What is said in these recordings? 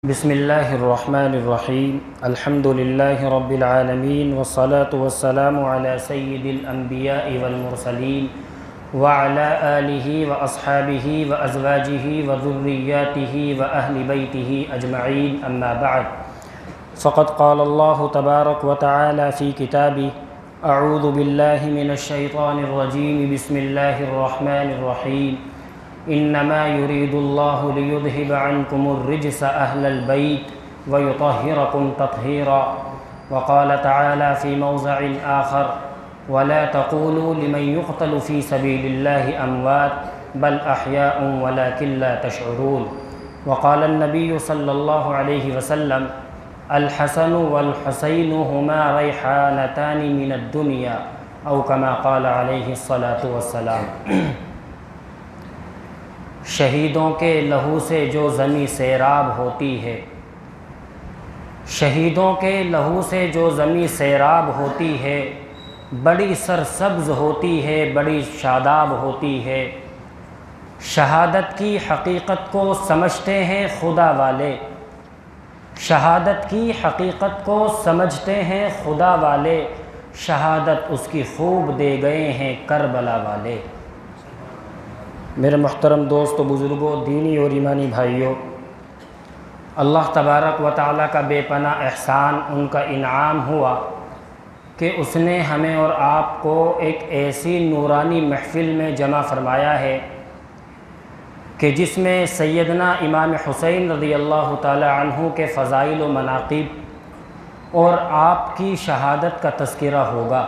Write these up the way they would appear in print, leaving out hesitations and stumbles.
بسم اللہ الرحمن الرحیم الحمد للہ رب العالمین والصلاة والسلام علی سید الانبیاء والمرسلین وعلی آلہ واصحابہ وازواجہ وذریاتہ واہل بیتہ اجمعین اما بعد فقد قال اللہ تبارک وتعالی فی کتابہ اعوذ باللہ من الشیطان الرجیم بسم اللہ الرحمن الرحیم انما يريد الله ليذهب عنكم الرجس اهل البيت ويطهركم تطهيرا وقال تعالى في موضع آخر ولا تقولوا لمن يقتل في سبيل الله اموات بل احياء ولكن لا تشعرون وقال النبي صلى الله عليه وسلم الحسن والحسين هما ريحانتان من الدنيا او كما قال عليه الصلاة والسلام شہیدوں کے لہو سے جو زمیں سیراب ہوتی ہے، شہیدوں کے لہو سے جو زمیں سیراب ہوتی ہے، بڑی سرسبز ہوتی ہے، بڑی شاداب ہوتی ہے۔ شہادت کی حقیقت کو سمجھتے ہیں خدا والے، شہادت کی حقیقت کو سمجھتے ہیں خدا والے، شہادت اس کی خوب دے گئے ہیں کربلا والے۔ میرے محترم دوست و بزرگوں، دینی اور ایمانی بھائیوں، اللہ تبارک و تعالیٰ کا بے پناہ احسان، ان کا انعام ہوا کہ اس نے ہمیں اور آپ کو ایک ایسی نورانی محفل میں جمع فرمایا ہے کہ جس میں سیدنا امام حسین رضی اللہ تعالی عنہ کے فضائل و مناقب اور آپ کی شہادت کا تذکرہ ہوگا۔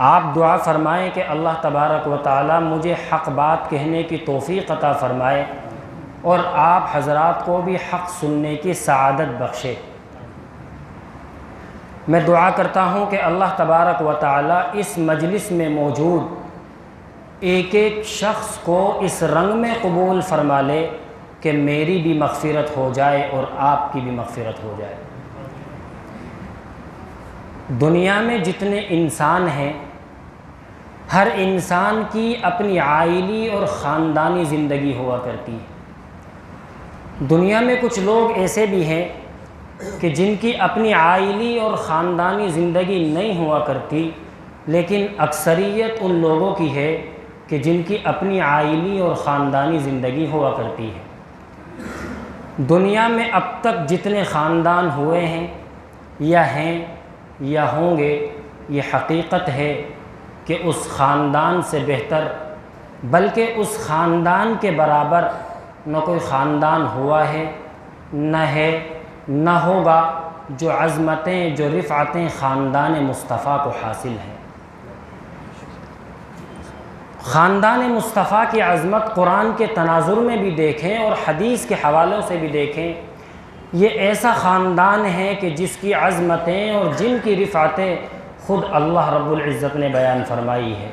آپ دعا فرمائیں کہ اللہ تبارک و تعالی مجھے حق بات کہنے کی توفیق عطا فرمائے اور آپ حضرات کو بھی حق سننے کی سعادت بخشے۔ میں دعا کرتا ہوں کہ اللہ تبارک و تعالی اس مجلس میں موجود ایک ایک شخص کو اس رنگ میں قبول فرما لے کہ میری بھی مغفرت ہو جائے اور آپ کی بھی مغفرت ہو جائے۔ دنیا میں جتنے انسان ہیں، ہر انسان کی اپنی عائلی اور خاندانی زندگی ہوا کرتی ہے۔ دنیا میں کچھ لوگ ایسے بھی ہیں کہ جن کی اپنی عائلی اور خاندانی زندگی نہیں ہوا کرتی، لیکن اکثریت ان لوگوں کی ہے کہ جن کی اپنی عائلی اور خاندانی زندگی ہوا کرتی ہے۔ دنیا میں اب تک جتنے خاندان ہوئے ہیں یا ہوں گے، یہ حقیقت ہے کہ اس خاندان سے بہتر، بلکہ اس خاندان کے برابر نہ کوئی خاندان ہوا ہے، نہ ہوگا جو عظمتیں، جو رفعتیں خاندان مصطفیٰ کو حاصل ہیں۔ خاندان مصطفیٰ کی عظمت قرآن کے تناظر میں بھی دیکھیں اور حدیث کے حوالوں سے بھی دیکھیں، یہ ایسا خاندان ہے کہ جس کی عظمتیں اور جن کی رفعتیں خود اللہ رب العزت نے بیان فرمائی ہے،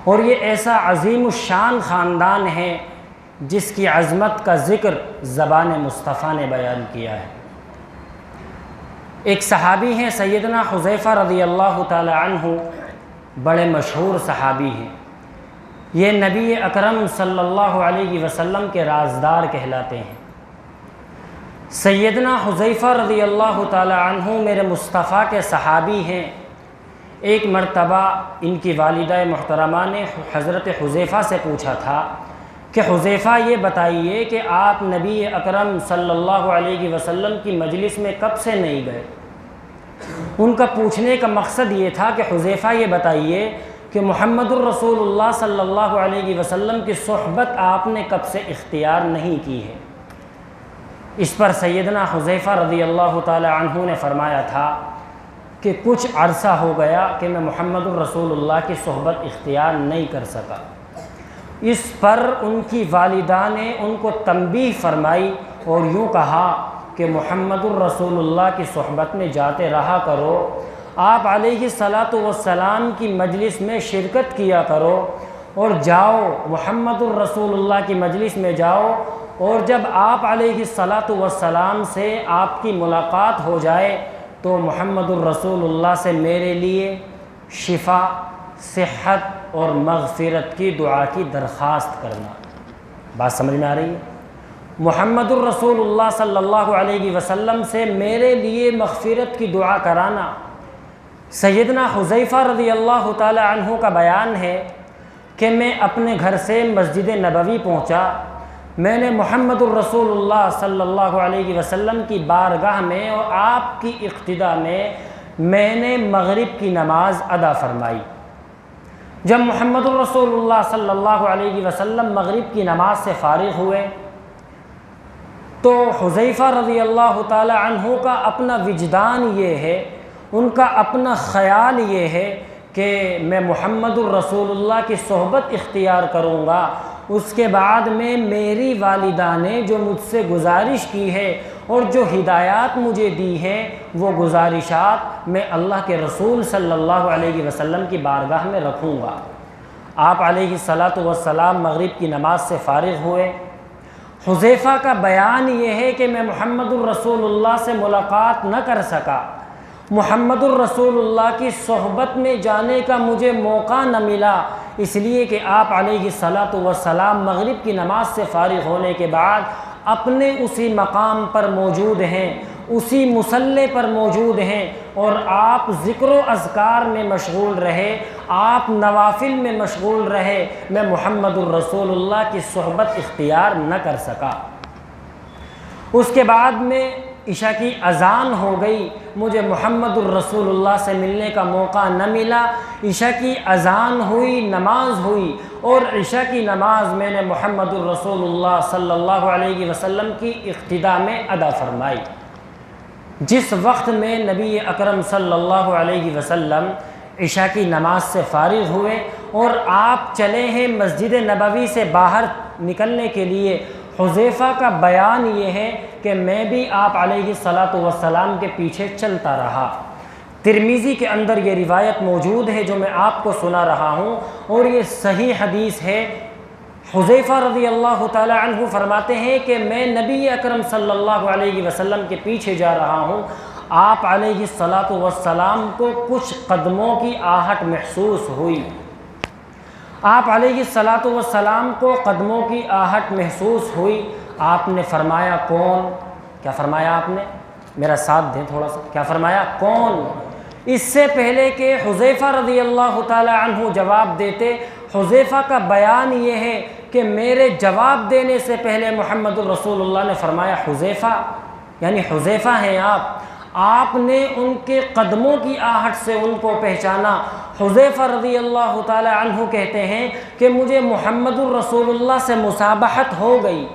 اور یہ ایسا عظیم الشان خاندان ہے جس کی عظمت کا ذکر زبان مصطفیٰ نے بیان کیا ہے۔ ایک صحابی ہیں سیدنا حذیفہ رضی اللہ تعالی عنہ، بڑے مشہور صحابی ہیں۔ یہ نبی اکرم صلی اللہ علیہ وسلم کے رازدار کہلاتے ہیں۔ سیدنا حذیفہ رضی اللہ تعالی عنہ میرے مصطفیٰ کے صحابی ہیں۔ ایک مرتبہ ان کی والدہ محترمہ نے حضرت حذیفہ سے پوچھا تھا کہ حذیفہ یہ بتائیے کہ آپ نبی اکرم صلی اللہ علیہ وسلم کی مجلس میں کب سے نہیں گئے؟ ان کا پوچھنے کا مقصد یہ تھا کہ حذیفہ یہ بتائیے کہ محمد الرسول اللہ صلی اللہ علیہ وسلم کی صحبت آپ نے کب سے اختیار نہیں کی ہے۔ اس پر سیدنا حذیفہ رضی اللہ تعالی عنہ نے فرمایا تھا کہ کچھ عرصہ ہو گیا کہ میں محمد الرسول اللہ کی صحبت اختیار نہیں کر سکا۔ اس پر ان کی والدہ نے ان کو تنبیہ فرمائی اور یوں کہا کہ محمد الرسول اللہ کی صحبت میں جاتے رہا کرو، آپ علیہ الصلاۃ والسلام کی مجلس میں شرکت کیا کرو، اور جاؤ محمد الرسول اللہ کی مجلس میں جاؤ، اور جب آپ علیہ الصلاۃ والسلام سے آپ کی ملاقات ہو جائے تو محمد الرسول اللہ سے میرے لیے شفا، صحت اور مغفرت کی دعا کی درخواست کرنا۔ بات سمجھ میں آ رہی ہے؟ محمد الرسول اللہ صلی اللہ علیہ وسلم سے میرے لیے مغفرت کی دعا کرانا۔ سیدنا حذیفہ رضی اللہ تعالی عنہ کا بیان ہے کہ میں اپنے گھر سے مسجد نبوی پہنچا، میں نے محمد الرسول اللہ صلی اللہ علیہ وسلم کی بارگاہ میں اور آپ کی اقتداء میں نے مغرب کی نماز ادا فرمائی۔ جب محمد الرسول اللہ صلی اللہ علیہ وسلم مغرب کی نماز سے فارغ ہوئے تو حذیفہ رضی اللہ تعالی عنہ کا اپنا وجدان یہ ہے، ان کا اپنا خیال یہ ہے کہ میں محمد الرسول اللہ کی صحبت اختیار کروں گا، اس کے بعد میں میری والدہ نے جو مجھ سے گزارش کی ہے اور جو ہدایات مجھے دی ہیں وہ گزارشات میں اللہ کے رسول صلی اللہ علیہ وسلم کی بارگاہ میں رکھوں گا۔ آپ علیہ الصلاۃ والسلام مغرب کی نماز سے فارغ ہوئے۔ حذیفہ کا بیان یہ ہے کہ میں محمد الرسول اللہ سے ملاقات نہ کر سکا، محمد الرسول اللہ کی صحبت میں جانے کا مجھے موقع نہ ملا، اس لیے کہ آپ علیہ الصلاۃ والسلام مغرب کی نماز سے فارغ ہونے کے بعد اپنے اسی مقام پر موجود ہیں، اسی مصلی پر موجود ہیں، اور آپ ذکر و اذکار میں مشغول رہے، آپ نوافل میں مشغول رہے، میں محمد الرسول اللہ کی صحبت اختیار نہ کر سکا۔ اس کے بعد میں عشاء کی اذان ہو گئی، مجھے محمد الرسول اللہ سے ملنے کا موقع نہ ملا۔ عشاء کی اذان ہوئی، نماز ہوئی، اور عشاء کی نماز میں نے محمد الرسول اللہ صلی اللہ علیہ وسلم کی اقتداء میں ادا فرمائی۔ جس وقت میں نبی اکرم صلی اللہ علیہ وسلم عشاء کی نماز سے فارغ ہوئے اور آپ چلے ہیں مسجد نبوی سے باہر نکلنے کے لیے، حذیفہ کا بیان یہ ہے کہ میں بھی آپ علیہ الصلاۃ والسلام کے پیچھے چلتا رہا۔ ترمذی کے اندر یہ روایت موجود ہے جو میں آپ کو سنا رہا ہوں، اور یہ صحیح حدیث ہے۔ حذیفہ رضی اللہ تعالی عنہ فرماتے ہیں کہ میں نبی اکرم صلی اللہ علیہ وسلم کے پیچھے جا رہا ہوں، آپ علیہ الصلاۃ والسلام کو کچھ قدموں کی آہٹ محسوس ہوئی۔ آپ علیہ الصلاۃ والسلام کو قدموں کی آہٹ محسوس ہوئی۔ آپ نے فرمایا کون؟ کیا فرمایا آپ نے؟ میرا ساتھ دیں تھوڑا سا۔ کیا فرمایا؟ کون؟ اس سے پہلے کہ حذیفہ رضی اللہ تعالی عنہ جواب دیتے، حذیفہ کا بیان یہ ہے کہ میرے جواب دینے سے پہلے محمد الرسول اللہ نے فرمایا حذیفہ، یعنی حذیفہ ہیں آپ نے ان کے قدموں کی آہٹ سے ان کو پہچانا۔ حذیفہ رضی اللہ تعالی عنہ کہتے ہیں کہ مجھے محمد الرسول اللہ سے مصابحت ہو گئی،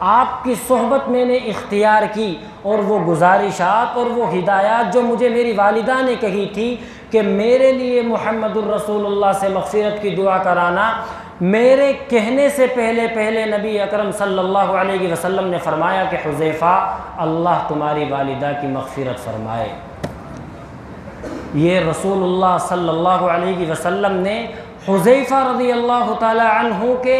آپ کی صحبت میں نے اختیار کی، اور وہ گزارشات اور وہ ہدایات جو مجھے میری والدہ نے کہی تھی کہ میرے لیے محمد الرسول اللہ سے مغفرت کی دعا کرانا، میرے کہنے سے پہلے نبی اکرم صلی اللہ علیہ وسلم نے فرمایا کہ حذیفہ اللہ تمہاری والدہ کی مغفرت فرمائے۔ یہ رسول اللہ صلی اللہ علیہ وسلم نے حذیفہ رضی اللہ تعالی عنہ کے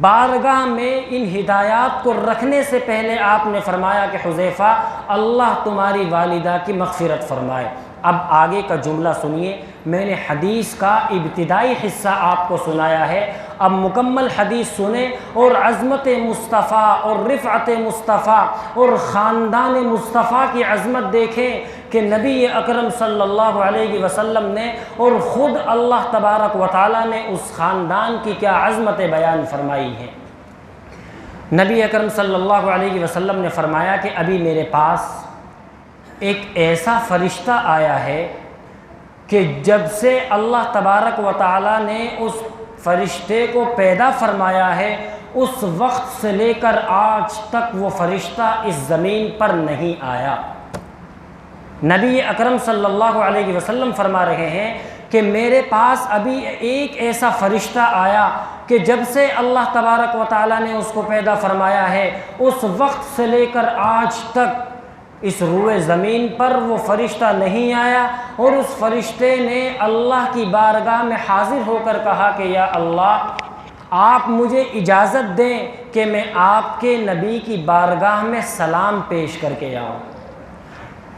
بارگاہ میں ان ہدایات کو رکھنے سے پہلے آپ نے فرمایا کہ حذیفہ اللہ تمہاری والدہ کی مغفرت فرمائے۔ اب آگے کا جملہ سنیے، میں نے حدیث کا ابتدائی حصہ آپ کو سنایا ہے، اب مکمل حدیث سنیں اور عظمت مصطفیٰ اور رفعت مصطفیٰ اور خاندان مصطفیٰ کی عظمت دیکھیں کہ نبی اکرم صلی اللہ علیہ وسلم نے اور خود اللہ تبارک و تعالیٰ نے اس خاندان کی کیا عظمت بیان فرمائی ہے۔ نبی اکرم صلی اللہ علیہ وسلم نے فرمایا کہ ابھی میرے پاس ایک ایسا فرشتہ آیا ہے کہ جب سے اللہ تبارک و تعالیٰ نے اس فرشتے کو پیدا فرمایا ہے اس وقت سے لے کر آج تک وہ فرشتہ اس زمین پر نہیں آیا۔ نبی اکرم صلی اللہ علیہ وسلم فرما رہے ہیں کہ میرے پاس ابھی ایک ایسا فرشتہ آیا کہ جب سے اللہ تبارک و تعالیٰ نے اس کو پیدا فرمایا ہے اس وقت سے لے کر آج تک اس روئے زمین پر وہ فرشتہ نہیں آیا، اور اس فرشتے نے اللہ کی بارگاہ میں حاضر ہو کر کہا کہ یا اللہ آپ مجھے اجازت دیں کہ میں آپ کے نبی کی بارگاہ میں سلام پیش کر کے آؤں۔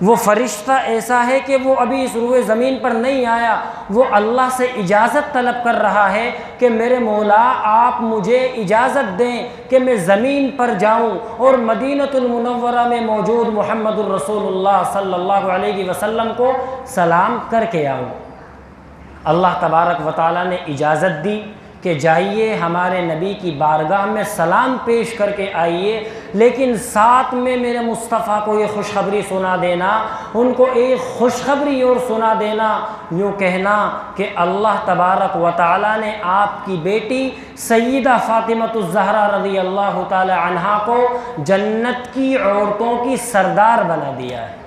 وہ فرشتہ ایسا ہے کہ وہ ابھی اس روئے زمین پر نہیں آیا، وہ اللہ سے اجازت طلب کر رہا ہے کہ میرے مولا آپ مجھے اجازت دیں کہ میں زمین پر جاؤں اور مدینۃ المنورہ میں موجود محمد الرسول اللہ صلی اللہ علیہ وسلم کو سلام کر کے آؤں۔ اللہ تبارک و تعالیٰ نے اجازت دی کہ جائیے ہمارے نبی کی بارگاہ میں سلام پیش کر کے آئیے، لیکن ساتھ میں میرے مصطفیٰ کو یہ خوشخبری سنا دینا، ان کو ایک خوشخبری اور سنا دینا، یوں کہنا کہ اللہ تبارک و تعالیٰ نے آپ کی بیٹی سیدہ فاطمۃ الزہرا رضی اللہ تعالی عنہا کو جنت کی عورتوں کی سردار بنا دیا ہے۔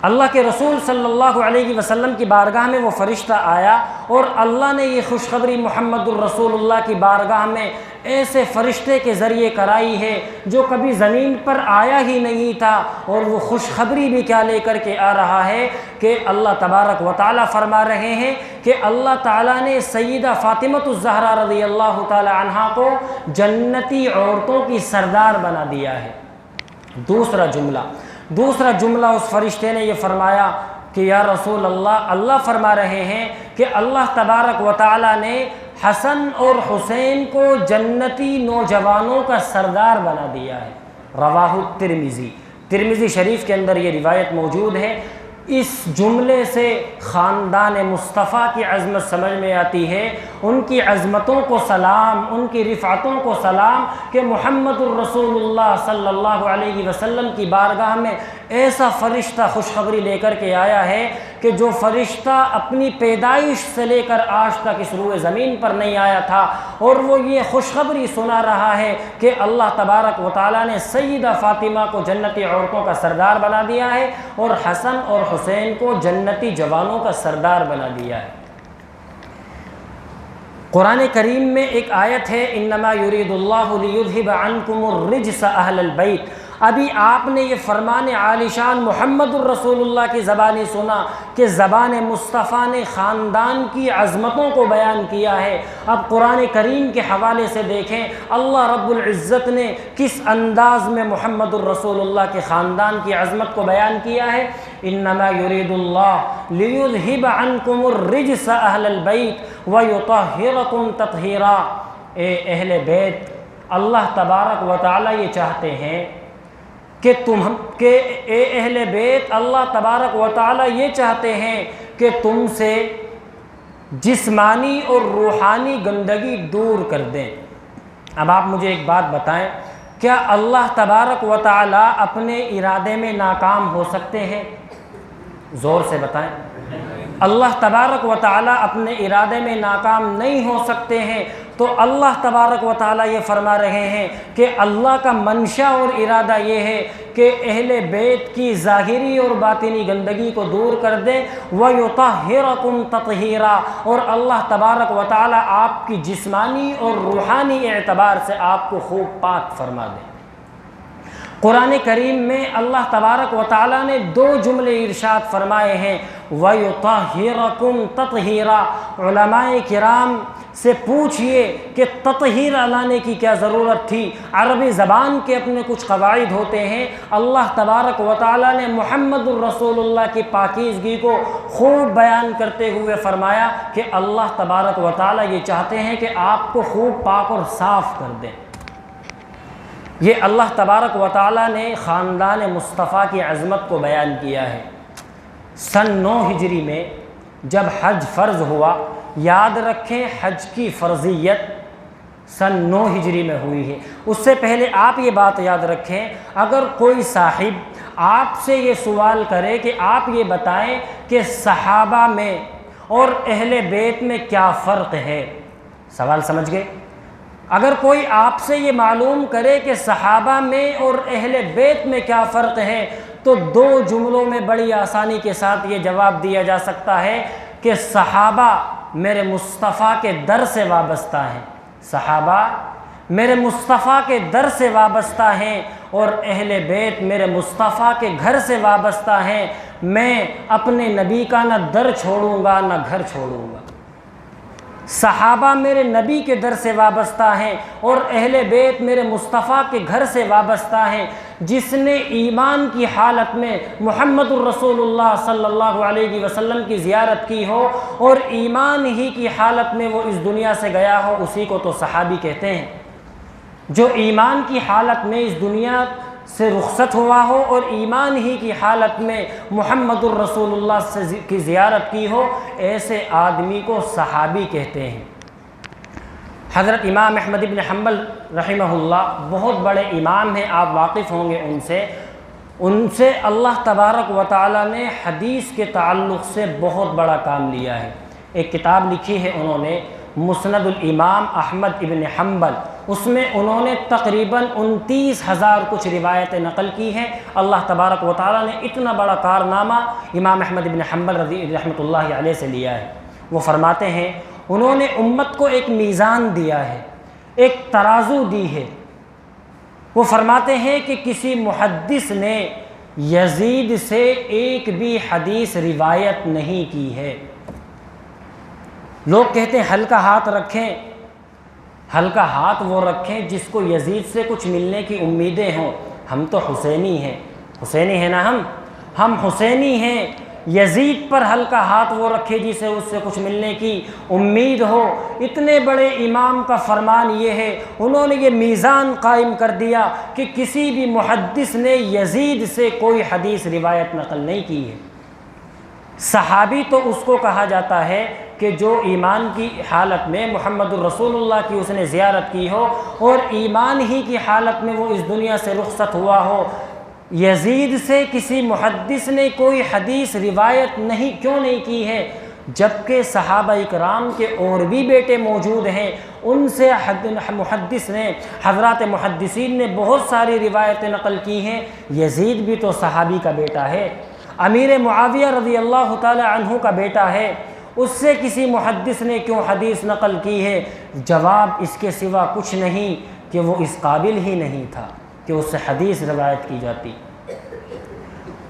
اللہ کے رسول صلی اللہ علیہ وسلم کی بارگاہ میں وہ فرشتہ آیا اور اللہ نے یہ خوشخبری محمد الرسول اللہ کی بارگاہ میں ایسے فرشتے کے ذریعے کرائی ہے جو کبھی زمین پر آیا ہی نہیں تھا، اور وہ خوشخبری بھی کیا لے کر کے آ رہا ہے کہ اللہ تبارک و تعالیٰ فرما رہے ہیں کہ اللہ تعالیٰ نے سیدہ فاطمۃ الزہرا رضی اللہ تعالی عنہا کو جنتی عورتوں کی سردار بنا دیا ہے۔ دوسرا جملہ اس فرشتے نے یہ فرمایا کہ یا رسول اللہ، اللہ فرما رہے ہیں کہ اللہ تبارک و تعالیٰ نے حسن اور حسین کو جنتی نوجوانوں کا سردار بنا دیا ہے۔ رواہ ترمذی شریف کے اندر یہ روایت موجود ہے۔ اس جملے سے خاندان مصطفیٰ کی عظمت سمجھ میں آتی ہے، ان کی عظمتوں کو سلام، ان کی رفعتوں کو سلام کہ محمد الرسول اللہ صلی اللہ علیہ وسلم کی بارگاہ میں ایسا فرشتہ خوشخبری لے کر کے آیا ہے کہ جو فرشتہ اپنی پیدائش سے لے کر آج تک اس روئے زمین پر نہیں آیا تھا، اور وہ یہ خوشخبری سنا رہا ہے کہ اللہ تبارک و تعالیٰ نے سیدہ فاطمہ کو جنتی عورتوں کا سردار بنا دیا ہے اور حسن اور حسین کو جنتی جوانوں کا سردار بنا دیا ہے۔ قرآن کریم میں ایک آیت ہے انما یرید اللہ لیذھب عنکم الرجس اہل البیت۔ ابھی آپ نے یہ فرمان عالی شان محمد الرسول اللہ کی زبانی سنا کہ زبان مصطفیٰ نے خاندان کی عظمتوں کو بیان کیا ہے۔ اب قرآن کریم کے حوالے سے دیکھیں اللہ رب العزت نے کس انداز میں محمد الرسول اللہ کے خاندان کی عظمت کو بیان کیا ہے۔ انما یرید اللہ لیذھب عنکم الرجس اہل البیت ویطہرکم تطہیرا۔ اے اہل بیت، اللہ تبارک و تعالی یہ چاہتے ہیں کہ اے اہل بیت، اللہ تبارک و تعالی یہ چاہتے ہیں کہ تم سے جسمانی اور روحانی گندگی دور کر دیں۔ اب آپ مجھے ایک بات بتائیں، کیا اللہ تبارک و تعالی اپنے ارادے میں ناکام ہو سکتے ہیں؟ زور سے بتائیں۔ اللہ تبارک و تعالی اپنے ارادے میں ناکام نہیں ہو سکتے ہیں، تو اللہ تبارک و تعالی یہ فرما رہے ہیں کہ اللہ کا منشا اور ارادہ یہ ہے کہ اہل بیت کی ظاہری اور باطنی گندگی کو دور کر دیں، وَيُطَهِّرَكُمْ تَطْهِيرًا، اور اللہ تبارک و تعالی آپ کی جسمانی اور روحانی اعتبار سے آپ کو خوب پاک فرما دیں۔ قرآن کریم میں اللہ تبارک و تعالیٰ نے دو جملے ارشاد فرمائے ہیں، وَيُطَهِّرَكُمْ تَطْهِيرًا۔ علماء کرام سے پوچھئے کہ تطہیر لانے کی کیا ضرورت تھی؟ عربی زبان کے اپنے کچھ قواعد ہوتے ہیں۔ اللہ تبارک و تعالیٰ نے محمد الرسول اللہ کی پاکیزگی کو خوب بیان کرتے ہوئے فرمایا کہ اللہ تبارک و تعالیٰ یہ چاہتے ہیں کہ آپ کو خوب پاک اور صاف کر دیں۔ یہ اللہ تبارک و تعالیٰ نے خاندان مصطفیٰ کی عظمت کو بیان کیا ہے۔ سن 9 ہجری میں جب حج فرض ہوا، یاد رکھیں حج کی فرضیت سن 9 ہجری میں ہوئی ہے۔ اس سے پہلے آپ یہ بات یاد رکھیں، اگر کوئی صاحب آپ سے یہ سوال کرے کہ آپ یہ بتائیں کہ صحابہ میں اور اہل بیت میں کیا فرق ہے، سوال سمجھ گئے؟ اگر کوئی آپ سے یہ معلوم کرے کہ صحابہ میں اور اہل بیت میں کیا فرق ہے، تو دو جملوں میں بڑی آسانی کے ساتھ یہ جواب دیا جا سکتا ہے کہ صحابہ میرے مصطفیٰ کے در سے وابستہ ہیں، صحابہ میرے مصطفیٰ کے در سے وابستہ ہیں، اور اہل بیت میرے مصطفیٰ کے گھر سے وابستہ ہیں۔ میں اپنے نبی کا نہ در چھوڑوں گا نہ گھر چھوڑوں گا۔ صحابہ میرے نبی کے در سے وابستہ ہیں اور اہل بیت میرے مصطفیٰ کے گھر سے وابستہ ہیں۔ جس نے ایمان کی حالت میں محمد الرسول اللہ صلی اللہ علیہ وسلم کی زیارت کی ہو اور ایمان ہی کی حالت میں وہ اس دنیا سے گیا ہو، اسی کو تو صحابی کہتے ہیں۔ جو ایمان کی حالت میں اس دنیا سے رخصت ہوا ہو اور ایمان ہی کی حالت میں محمد الرسول اللہ کی زیارت کی ہو، ایسے آدمی کو صحابی کہتے ہیں۔ حضرت امام احمد بن حنبل رحمہ اللہ بہت بڑے امام ہیں، آپ واقف ہوں گے ان سے اللہ تبارک و تعالیٰ نے حدیث کے تعلق سے بہت بڑا کام لیا ہے۔ ایک کتاب لکھی ہے انہوں نے مسند الامام احمد ابن حنبل، اس میں انہوں نے تقریباً 29,000 کچھ روایتیں نقل کی ہیں۔ اللہ تبارک و تعالیٰ نے اتنا بڑا کارنامہ امام احمد ابن حنبل رحمۃ اللہ علیہ سے لیا ہے۔ وہ فرماتے ہیں انہوں نے امت کو ایک میزان دیا ہے، ایک ترازو دی ہے۔ وہ فرماتے ہیں کہ کسی محدث نے یزید سے ایک بھی حدیث روایت نہیں کی ہے۔ لوگ کہتے ہیں ہلکا ہاتھ رکھیں، ہلکا ہاتھ وہ رکھیں جس کو یزید سے کچھ ملنے کی امیدیں ہوں۔ ہم تو حسینی ہیں، حسینی ہیں نا، ہم حسینی ہیں۔ یزید پر ہلکا ہاتھ وہ رکھے جسے اس سے کچھ ملنے کی امید ہو۔ اتنے بڑے امام کا فرمان یہ ہے، انہوں نے یہ میزان قائم کر دیا کہ کسی بھی محدث نے یزید سے کوئی حدیث روایت نقل نہیں کی ہے۔ صحابی تو اس کو کہا جاتا ہے کہ جو ایمان کی حالت میں محمد الرسول اللہ کی اس نے زیارت کی ہو اور ایمان ہی کی حالت میں وہ اس دنیا سے رخصت ہوا ہو۔ یزید سے کسی محدث نے کوئی حدیث روایت کیوں نہیں کی ہے؟ جبکہ صحابہ اکرام کے اور بھی بیٹے موجود ہیں، ان سے محدث نے، حضرات محدثین نے بہت ساری روایتیں نقل کی ہیں۔ یزید بھی تو صحابی کا بیٹا ہے، امیر معاویہ رضی اللہ تعالی عنہ کا بیٹا ہے، اس سے کسی محدث نے کیوں حدیث نقل کی ہے؟ جواب اس کے سوا کچھ نہیں کہ وہ اس قابل ہی نہیں تھا کہ اس سے حدیث روایت کی جاتی۔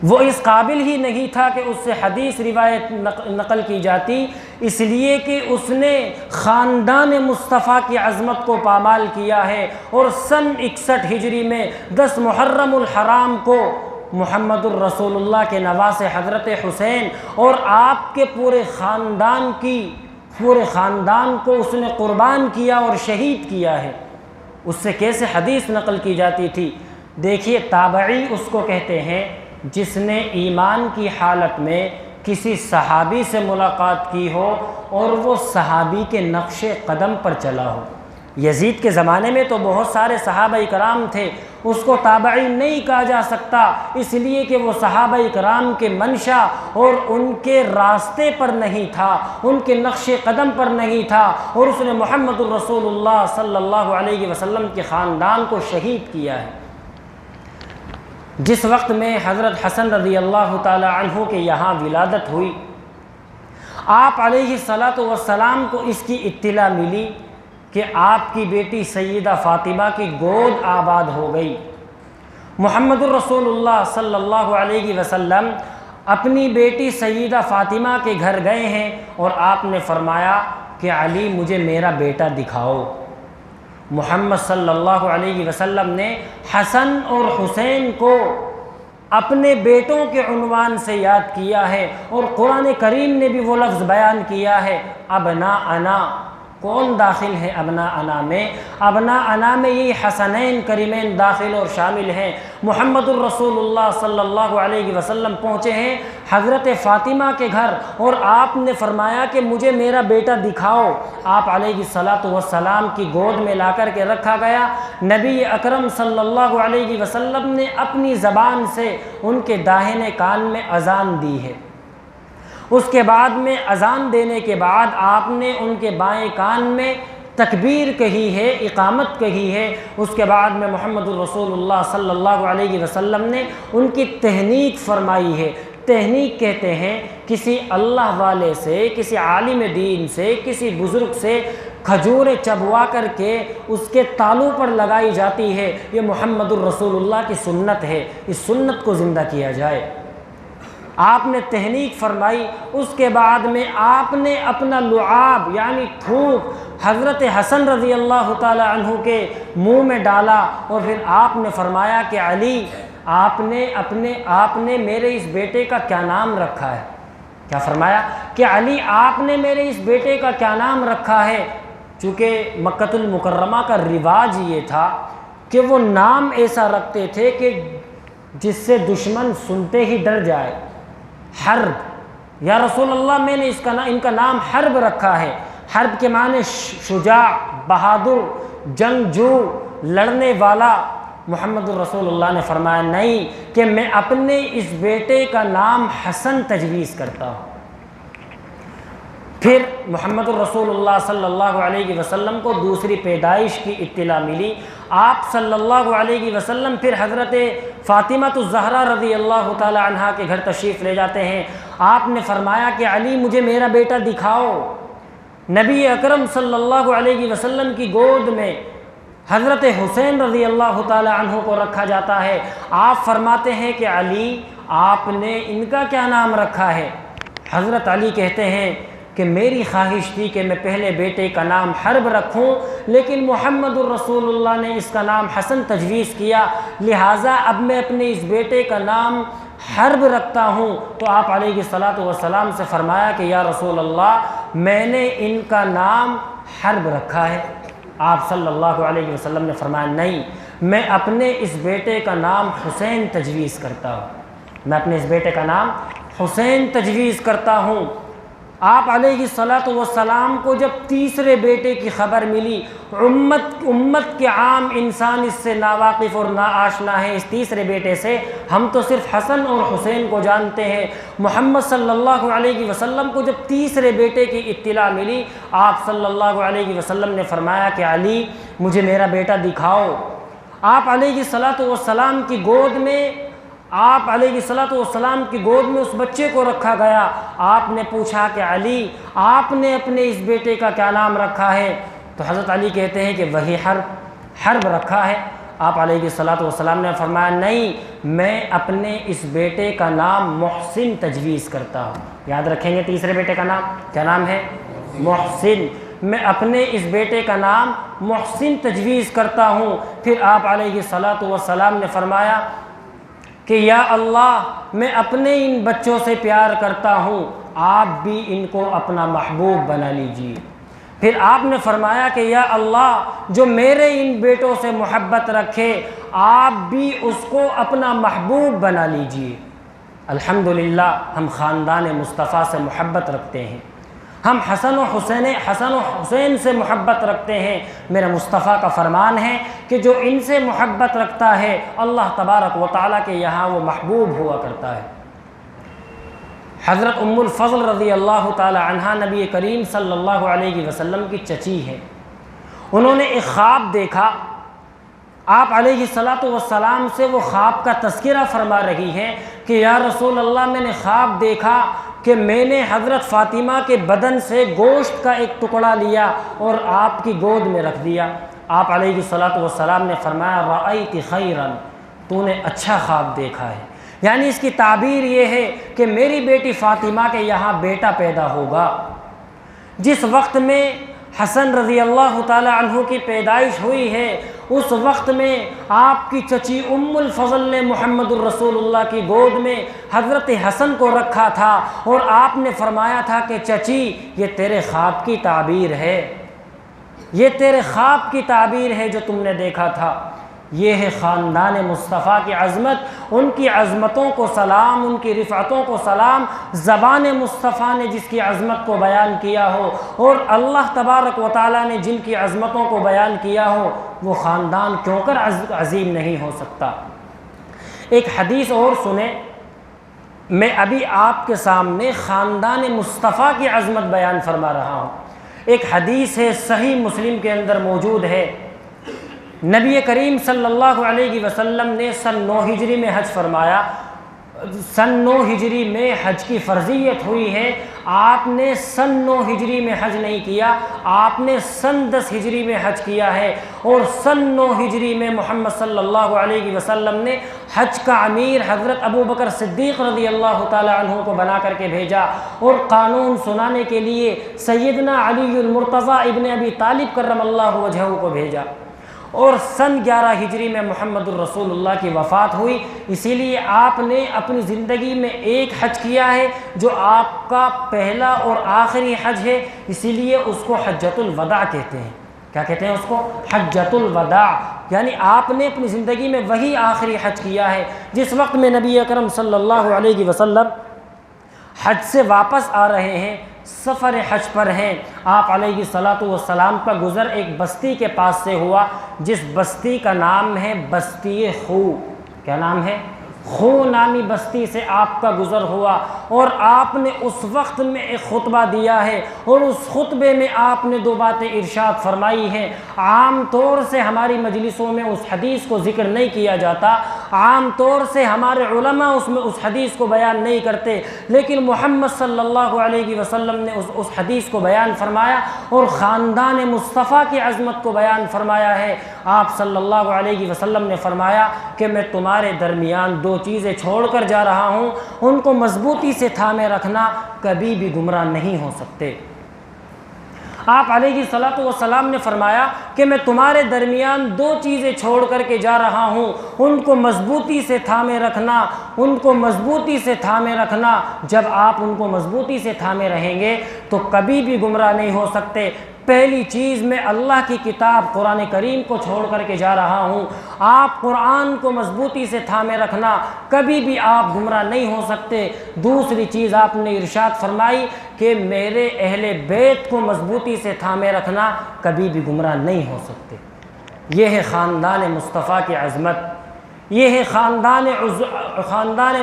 وہ اس قابل ہی نہیں تھا کہ اس سے حدیث روایت نقل کی جاتی، اس لیے کہ اس نے خاندان مصطفیٰ کی عظمت کو پامال کیا ہے اور سن 61 ہجری میں 10 محرم الحرام کو محمد الرسول اللہ کے نواسے حضرت حسین اور آپ کے پورے خاندان کو اس نے قربان کیا اور شہید کیا ہے۔ اس سے کیسے حدیث نقل کی جاتی تھی؟ دیکھیے، تابعی اس کو کہتے ہیں جس نے ایمان کی حالت میں کسی صحابی سے ملاقات کی ہو اور وہ صحابی کے نقش قدم پر چلا ہو۔ یزید کے زمانے میں تو بہت سارے صحابہ کرام تھے، اس کو تابعی نہیں کہا جا سکتا، اس لیے کہ وہ صحابہ کرام کے منشا اور ان کے راستے پر نہیں تھا، ان کے نقش قدم پر نہیں تھا، اور اس نے محمد الرسول اللہ صلی اللہ علیہ وسلم کے خاندان کو شہید کیا ہے۔ جس وقت میں حضرت حسن رضی اللہ تعالی عنہ کے یہاں ولادت ہوئی، آپ علیہ الصلاۃ والسلام کو اس کی اطلاع ملی کہ آپ کی بیٹی سیدہ فاطمہ کی گود آباد ہو گئی۔ محمد الرسول اللہ صلی اللہ علیہ وسلم اپنی بیٹی سیدہ فاطمہ کے گھر گئے ہیں اور آپ نے فرمایا کہ علی مجھے میرا بیٹا دکھاؤ۔ محمد صلی اللہ علیہ وسلم نے حسن اور حسین کو اپنے بیٹوں کے عنوان سے یاد کیا ہے، اور قرآن کریم نے بھی وہ لفظ بیان کیا ہے، ابناءنا۔ کون داخل ہے ابناءنا میں؟ ابناءنا میں یہ حسنین کریمین داخل اور شامل ہیں۔ محمد الرسول اللہ صلی اللہ علیہ وسلم پہنچے ہیں حضرت فاطمہ کے گھر اور آپ نے فرمایا کہ مجھے میرا بیٹا دکھاؤ۔ آپ علیہ الصلاۃ والسلام کی گود میں لا کر کے رکھا گیا۔ نبی اکرم صلی اللہ علیہ وسلم نے اپنی زبان سے ان کے داہنے کان میں اذان دی ہے۔ اس کے بعد میں اذان دینے کے بعد آپ نے ان کے بائیں کان میں تکبیر کہی ہے، اقامت کہی ہے۔ اس کے بعد میں محمد الرسول اللہ صلی اللہ علیہ وسلم نے ان کی تہنیک فرمائی ہے۔ تہنیک کہتے ہیں کسی اللہ والے سے، کسی عالم دین سے، کسی بزرگ سے کھجوریں چبوا کر کے اس کے تالو پر لگائی جاتی ہے۔ یہ محمد الرسول اللہ کی سنت ہے، اس سنت کو زندہ کیا جائے۔ آپ نے تہنیک فرمائی، اس کے بعد میں آپ نے اپنا لعاب یعنی تھوک حضرت حسن رضی اللہ تعالی عنہ کے منہ میں ڈالا، اور پھر آپ نے فرمایا کہ علی آپ نے میرے اس بیٹے کا کیا نام رکھا ہے؟ کیا فرمایا کہ علی آپ نے میرے اس بیٹے کا کیا نام رکھا ہے؟ چونکہ مکۃ المکرمہ کا رواج یہ تھا کہ وہ نام ایسا رکھتے تھے کہ جس سے دشمن سنتے ہی ڈر جائے۔ حرب، یا رسول اللہ میں نے ان کا نام حرب رکھا ہے۔ حرب کے معنی شجاع، بہادر، جنگجو، لڑنے والا۔ محمد الرسول اللہ نے فرمایا نہیں، کہ میں اپنے اس بیٹے کا نام حسن تجویز کرتا ہوں۔ پھر محمد الرسول اللہ صلی اللہ علیہ وسلم کو دوسری پیدائش کی اطلاع ملی۔ آپ صلی اللہ علیہ وسلم پھر حضرت فاطمہ الزہرا رضی اللہ تعالی عنہا کے گھر تشریف لے جاتے ہیں۔ آپ نے فرمایا کہ علی مجھے میرا بیٹا دکھاؤ۔ نبی اکرم صلی اللہ علیہ وسلم کی گود میں حضرت حسین رضی اللہ تعالی عنہ کو رکھا جاتا ہے۔ آپ فرماتے ہیں کہ علی آپ نے ان کا کیا نام رکھا ہے؟ حضرت علی کہتے ہیں کہ میری خواہش تھی کہ میں پہلے بیٹے کا نام حرب رکھوں، لیکن محمد الرسول اللہ نے اس کا نام حسن تجویز کیا، لہٰذا اب میں اپنے اس بیٹے کا نام حرب رکھتا ہوں۔ تو آپ علیہ الصلاۃ والسلام سے فرمایا کہ یا رسول اللہ میں نے ان کا نام حرب رکھا ہے۔ آپ صلی اللہ علیہ وسلم نے فرمایا نہیں، میں اپنے اس بیٹے کا نام حسین تجویز کرتا ہوں، میں اپنے اس بیٹے کا نام حسین تجویز کرتا ہوں۔ آپ علیہ الصلاۃ والسلام کو جب تیسرے بیٹے کی خبر ملی، امت کے عام انسان اس سے ناواقف اور ناآشنا ہے، اس تیسرے بیٹے سے، ہم تو صرف حسن اور حسین کو جانتے ہیں۔ محمد صلی اللہ علیہ وسلم کو جب تیسرے بیٹے کی اطلاع ملی، آپ صلی اللہ علیہ وسلم نے فرمایا کہ علی مجھے میرا بیٹا دکھاؤ۔ آپ علیہ الصلاۃ والسلام کی گود میں اس بچے کو رکھا گیا۔ آپ نے پوچھا کہ علی آپ نے اپنے اس بیٹے کا کیا نام رکھا ہے؟ تو حضرت علی کہتے ہیں کہ وہی حرب رکھا ہے۔ آپ علیہ الصلاۃ والسلام نے فرمایا نہیں، میں اپنے اس بیٹے کا نام محسن تجویز کرتا ہوں۔ یاد رکھیں گے تیسرے بیٹے کا نام کیا نام ہے؟ محسن۔ میں اپنے اس بیٹے کا نام محسن تجویز کرتا ہوں۔ پھر آپ علیہ الصلاۃ والسلام نے فرمایا کہ یا اللہ میں اپنے ان بچوں سے پیار کرتا ہوں، آپ بھی ان کو اپنا محبوب بنا لیجیے۔ پھر آپ نے فرمایا کہ یا اللہ جو میرے ان بیٹوں سے محبت رکھے، آپ بھی اس کو اپنا محبوب بنا لیجیے۔ الحمدللہ ہم خاندان مصطفیٰ سے محبت رکھتے ہیں، ہم حسن و حسین سے محبت رکھتے ہیں۔ میرا مصطفیٰ کا فرمان ہے کہ جو ان سے محبت رکھتا ہے اللہ تبارک و تعالیٰ کے یہاں وہ محبوب ہوا کرتا ہے۔ حضرت ام الفضل رضی اللہ تعالی عنہا نبی کریم صلی اللہ علیہ وسلم کی چچی ہے۔ انہوں نے ایک خواب دیکھا، آپ علیہ الصلاۃ والسلام سے وہ خواب کا تذکرہ فرما رہی ہیں کہ یا رسول اللہ میں نے خواب دیکھا کہ میں نے حضرت فاطمہ کے بدن سے گوشت کا ایک ٹکڑا لیا اور آپ کی گود میں رکھ دیا۔ آپ علیہ الصلاۃ والسلام نے فرمایا رأیت خیرا، تو نے اچھا خواب دیکھا ہے، یعنی اس کی تعبیر یہ ہے کہ میری بیٹی فاطمہ کے یہاں بیٹا پیدا ہوگا۔ جس وقت میں حسن رضی اللہ تعالی عنہ کی پیدائش ہوئی ہے، اس وقت میں آپ کی چچی ام الفضل نے محمد الرسول اللہ کی گود میں حضرت حسن کو رکھا تھا، اور آپ نے فرمایا تھا کہ چچی یہ تیرے خواب کی تعبیر ہے، یہ تیرے خواب کی تعبیر ہے جو تم نے دیکھا تھا۔ یہ ہے خاندان مصطفیٰ کی عظمت، ان کی عظمتوں کو سلام، ان کی رفعتوں کو سلام۔ زبان مصطفیٰ نے جس کی عظمت کو بیان کیا ہو اور اللہ تبارک و تعالیٰ نے جن کی عظمتوں کو بیان کیا ہو، وہ خاندان کیوں کر عظیم نہیں ہو سکتا۔ ایک حدیث اور سنیں، میں ابھی آپ کے سامنے خاندان مصطفیٰ کی عظمت بیان فرما رہا ہوں۔ ایک حدیث ہے صحیح مسلم کے اندر موجود ہے، نبی کریم صلی اللہ علیہ وسلم نے سن 9 ہجری میں حج فرمایا۔ سن 9 ہجری میں حج کی فرضیت ہوئی ہے۔ آپ نے سن 9 ہجری میں حج نہیں کیا، آپ نے سن 10 ہجری میں حج کیا ہے، اور سن 9 ہجری میں محمد صلی اللہ علیہ وسلم نے حج کا امیر حضرت ابو بکر صدیق رضی اللہ تعالی عنہ کو بنا کر کے بھیجا، اور قانون سنانے کے لیے سیدنا علی المرتضیٰ ابن ابی طالب کرم اللہ وجہہ کو بھیجا، اور سن 11 ہجری میں محمد الرسول اللہ کی وفات ہوئی۔ اسی لیے آپ نے اپنی زندگی میں ایک حج کیا ہے جو آپ کا پہلا اور آخری حج ہے، اسی لیے اس کو حجۃ الوداع کہتے ہیں۔ کیا کہتے ہیں اس کو؟ حجۃ الوداع، یعنی آپ نے اپنی زندگی میں وہی آخری حج کیا ہے۔ جس وقت میں نبی اکرم صلی اللہ علیہ وسلم حج سے واپس آ رہے ہیں، سفر حج پر ہیں، آپ علیہ الصلاۃ والسلام کا گزر ایک بستی کے پاس سے ہوا، جس بستی کا نام ہے بستی خو۔ کیا نام ہے؟ خو نامی بستی سے آپ کا گزر ہوا، اور آپ نے اس وقت میں ایک خطبہ دیا ہے، اور اس خطبے میں آپ نے 2 باتیں ارشاد فرمائی ہیں۔ عام طور سے ہماری مجلسوں میں اس حدیث کو ذکر نہیں کیا جاتا، عام طور سے ہمارے علماء اس حدیث کو بیان نہیں کرتے، لیکن محمد صلی اللہ علیہ وسلم نے اس حدیث کو بیان فرمایا، اور خاندان مصطفیٰ کی عظمت کو بیان فرمایا ہے۔ آپ صلی اللہ علیہ وسلم نے فرمایا کہ میں تمہارے درمیان 2 چیزیں چھوڑ کر جا رہا ہوں، ان کو مضبوطی سے تھامے رکھنا، کبھی بھی گمراہ نہیں ہو سکتے۔ آپ علیہ الصلاۃ والسلام نے فرمایا کہ میں تمہارے درمیان 2 چیزیں چھوڑ کر کے جا رہا ہوں، ان کو مضبوطی سے تھامے رکھنا، ان کو مضبوطی سے تھامے رکھنا۔ جب آپ ان کو مضبوطی سے تھامے رہیں گے تو کبھی بھی گمراہ نہیں ہو سکتے۔ پہلی چیز، میں اللہ کی کتاب قرآن کریم کو چھوڑ کر کے جا رہا ہوں۔ آپ قرآن کو مضبوطی سے تھامے رکھنا، کبھی بھی آپ گمراہ نہیں ہو سکتے۔ دوسری چیز آپ نے ارشاد فرمائی کہ میرے اہل بیت کو مضبوطی سے تھامے رکھنا، کبھی بھی گمراہ نہیں ہو سکتے۔ یہ ہے خاندان مصطفیٰ کی عظمت، یہ ہے خاندان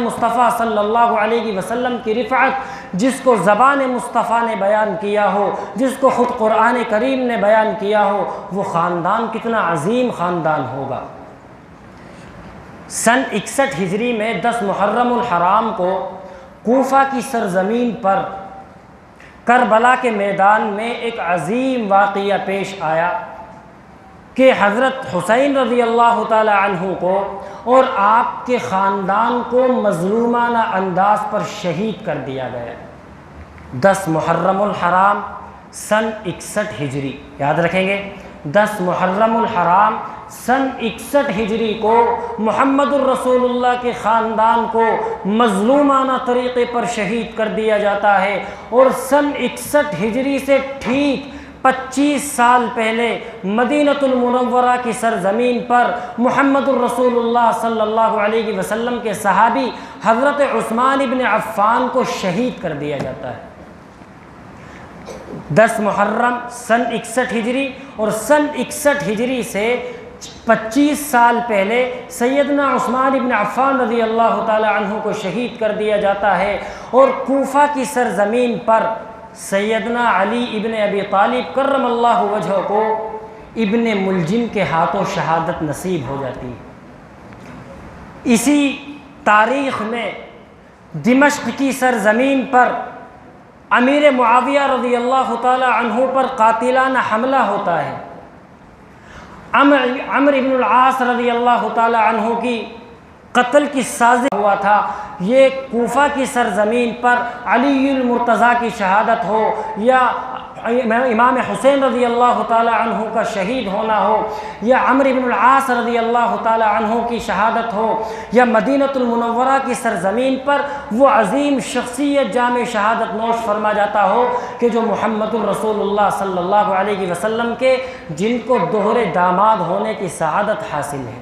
مصطفیٰ صلی اللہ علیہ وسلم کی رفعت، جس کو زبان مصطفیٰ نے بیان کیا ہو، جس کو خود قرآن کریم نے بیان کیا ہو، وہ خاندان کتنا عظیم خاندان ہوگا۔ سن 61 ہجری میں 10 محرم الحرام کو کوفہ کی سرزمین پر کربلا کے میدان میں ایک عظیم واقعہ پیش آیا کہ حضرت حسین رضی اللہ تعالی عنہ کو اور آپ کے خاندان کو مظلومانہ انداز پر شہید کر دیا گیا۔ 10 محرم الحرام سن 61 ہجری، یاد رکھیں گے، 10 محرم الحرام سن 61 ہجری کو محمد الرسول اللہ کے خاندان کو مظلومانہ طریقے پر شہید کر دیا جاتا ہے، اور سن 61 ہجری سے ٹھیک 25 سال پہلے مدینۃ المنورہ کی سرزمین پر محمد الرسول اللہ صلی اللہ علیہ وسلم کے صحابی حضرت عثمان ابن عفان کو شہید کر دیا جاتا ہے۔ 10 محرم سن 61 ہجری، اور سن 61 ہجری سے 25 سال پہلے سیدنا عثمان ابن عفان رضی اللہ تعالی عنہ کو شہید کر دیا جاتا ہے، اور کوفہ کی سرزمین پر سیدنا علی ابن ابی طالب کرم اللہ وجہہ کو ابن ملجم کے ہاتھوں شہادت نصیب ہو جاتی ہے۔ اسی تاریخ میں دمشق کی سرزمین پر امیر معاویہ رضی اللہ تعالی عنہ پر قاتلانہ حملہ ہوتا ہے۔ عمرو بن العاص رضی اللہ تعالی عنہ کی قتل کی سازش ہوا تھا۔ یہ کوفہ کی سرزمین پر علی المرتضیٰ کی شہادت ہو، یا امام حسین رضی اللہ تعالی عنہ کا شہید ہونا ہو، یا عمرو بن العاص رضی اللہ تعالی عنہ کی شہادت ہو، یا مدینۃ المنورہ کی سرزمین پر وہ عظیم شخصیت جام شہادت نوش فرما جاتا ہو کہ جو محمد الرسول اللہ صلی اللہ علیہ وسلم کے جن کو دوہرے داماد ہونے کی سعادت حاصل ہے،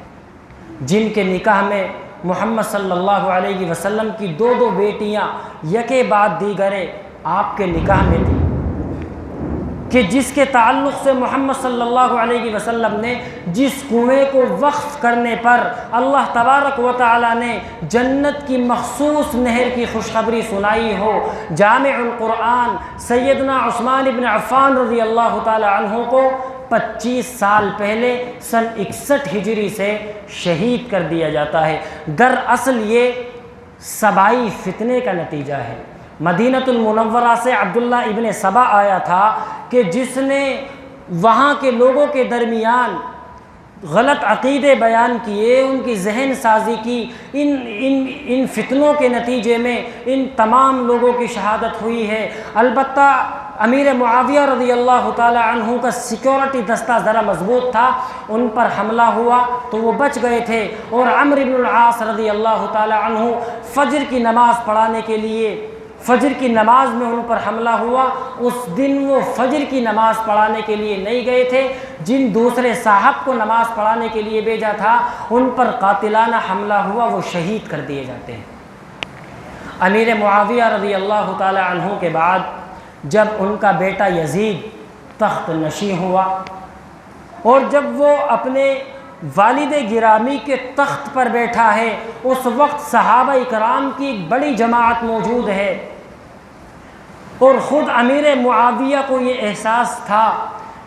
جن کے نکاح میں محمد صلی اللہ علیہ وسلم کی 2 بیٹیاں یکے بعد دیگرے آپ کے نکاح میں تھیں، کہ جس کے تعلق سے محمد صلی اللہ علیہ وسلم نے جس کنویں کو وقف کرنے پر اللہ تبارک و تعالی نے جنت کی مخصوص نہر کی خوشخبری سنائی ہو، جامع القرآن سیدنا عثمان ابن عفان رضی اللہ تعالی عنہ کو 25 سال پہلے سن 61 ہجری سے شہید کر دیا جاتا ہے۔ دراصل یہ سبائی فتنے کا نتیجہ ہے۔ مدینۃ المنورہ سے عبداللہ ابن سبا آیا تھا کہ جس نے وہاں کے لوگوں کے درمیان غلط عقیدے بیان کیے، ان کی ذہن سازی کی، ان فتنوں کے نتیجے میں ان تمام لوگوں کی شہادت ہوئی ہے۔ البتہ امیر معاویہ رضی اللہ تعالی عنہ کا سیکیورٹی دستہ ذرا مضبوط تھا، ان پر حملہ ہوا تو وہ بچ گئے تھے، اور عمرو بن العاص رضی اللہ تعالی عنہ فجر کی نماز پڑھانے کے لیے، فجر کی نماز میں ان پر حملہ ہوا۔ اس دن وہ فجر کی نماز پڑھانے کے لیے نہیں گئے تھے، جن دوسرے صاحب کو نماز پڑھانے کے لیے بھیجا تھا ان پر قاتلانہ حملہ ہوا، وہ شہید کر دیے جاتے ہیں۔ امیر معاویہ رضی اللہ تعالی عنہ کے بعد جب ان کا بیٹا یزید تخت نشین ہوا، اور جب وہ اپنے والد گرامی کے تخت پر بیٹھا ہے، اس وقت صحابہ کرام کی ایک بڑی جماعت موجود ہے، اور خود امیر معاویہ کو یہ احساس تھا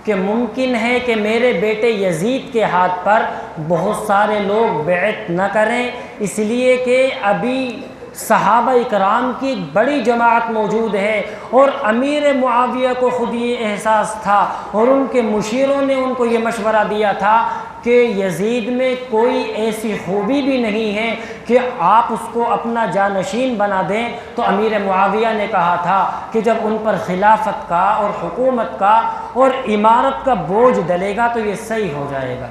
کہ ممکن ہے کہ میرے بیٹے یزید کے ہاتھ پر بہت سارے لوگ بیعت نہ کریں، اس لیے کہ ابھی صحابہ کرام کی ایک بڑی جماعت موجود ہے، اور امیر معاویہ کو خود یہ احساس تھا، اور ان کے مشیروں نے ان کو یہ مشورہ دیا تھا کہ یزید میں کوئی ایسی خوبی بھی نہیں ہے کہ آپ اس کو اپنا جانشین بنا دیں۔ تو امیر معاویہ نے کہا تھا کہ جب ان پر خلافت کا اور حکومت کا اور امارت کا بوجھ ڈلے گا تو یہ صحیح ہو جائے گا۔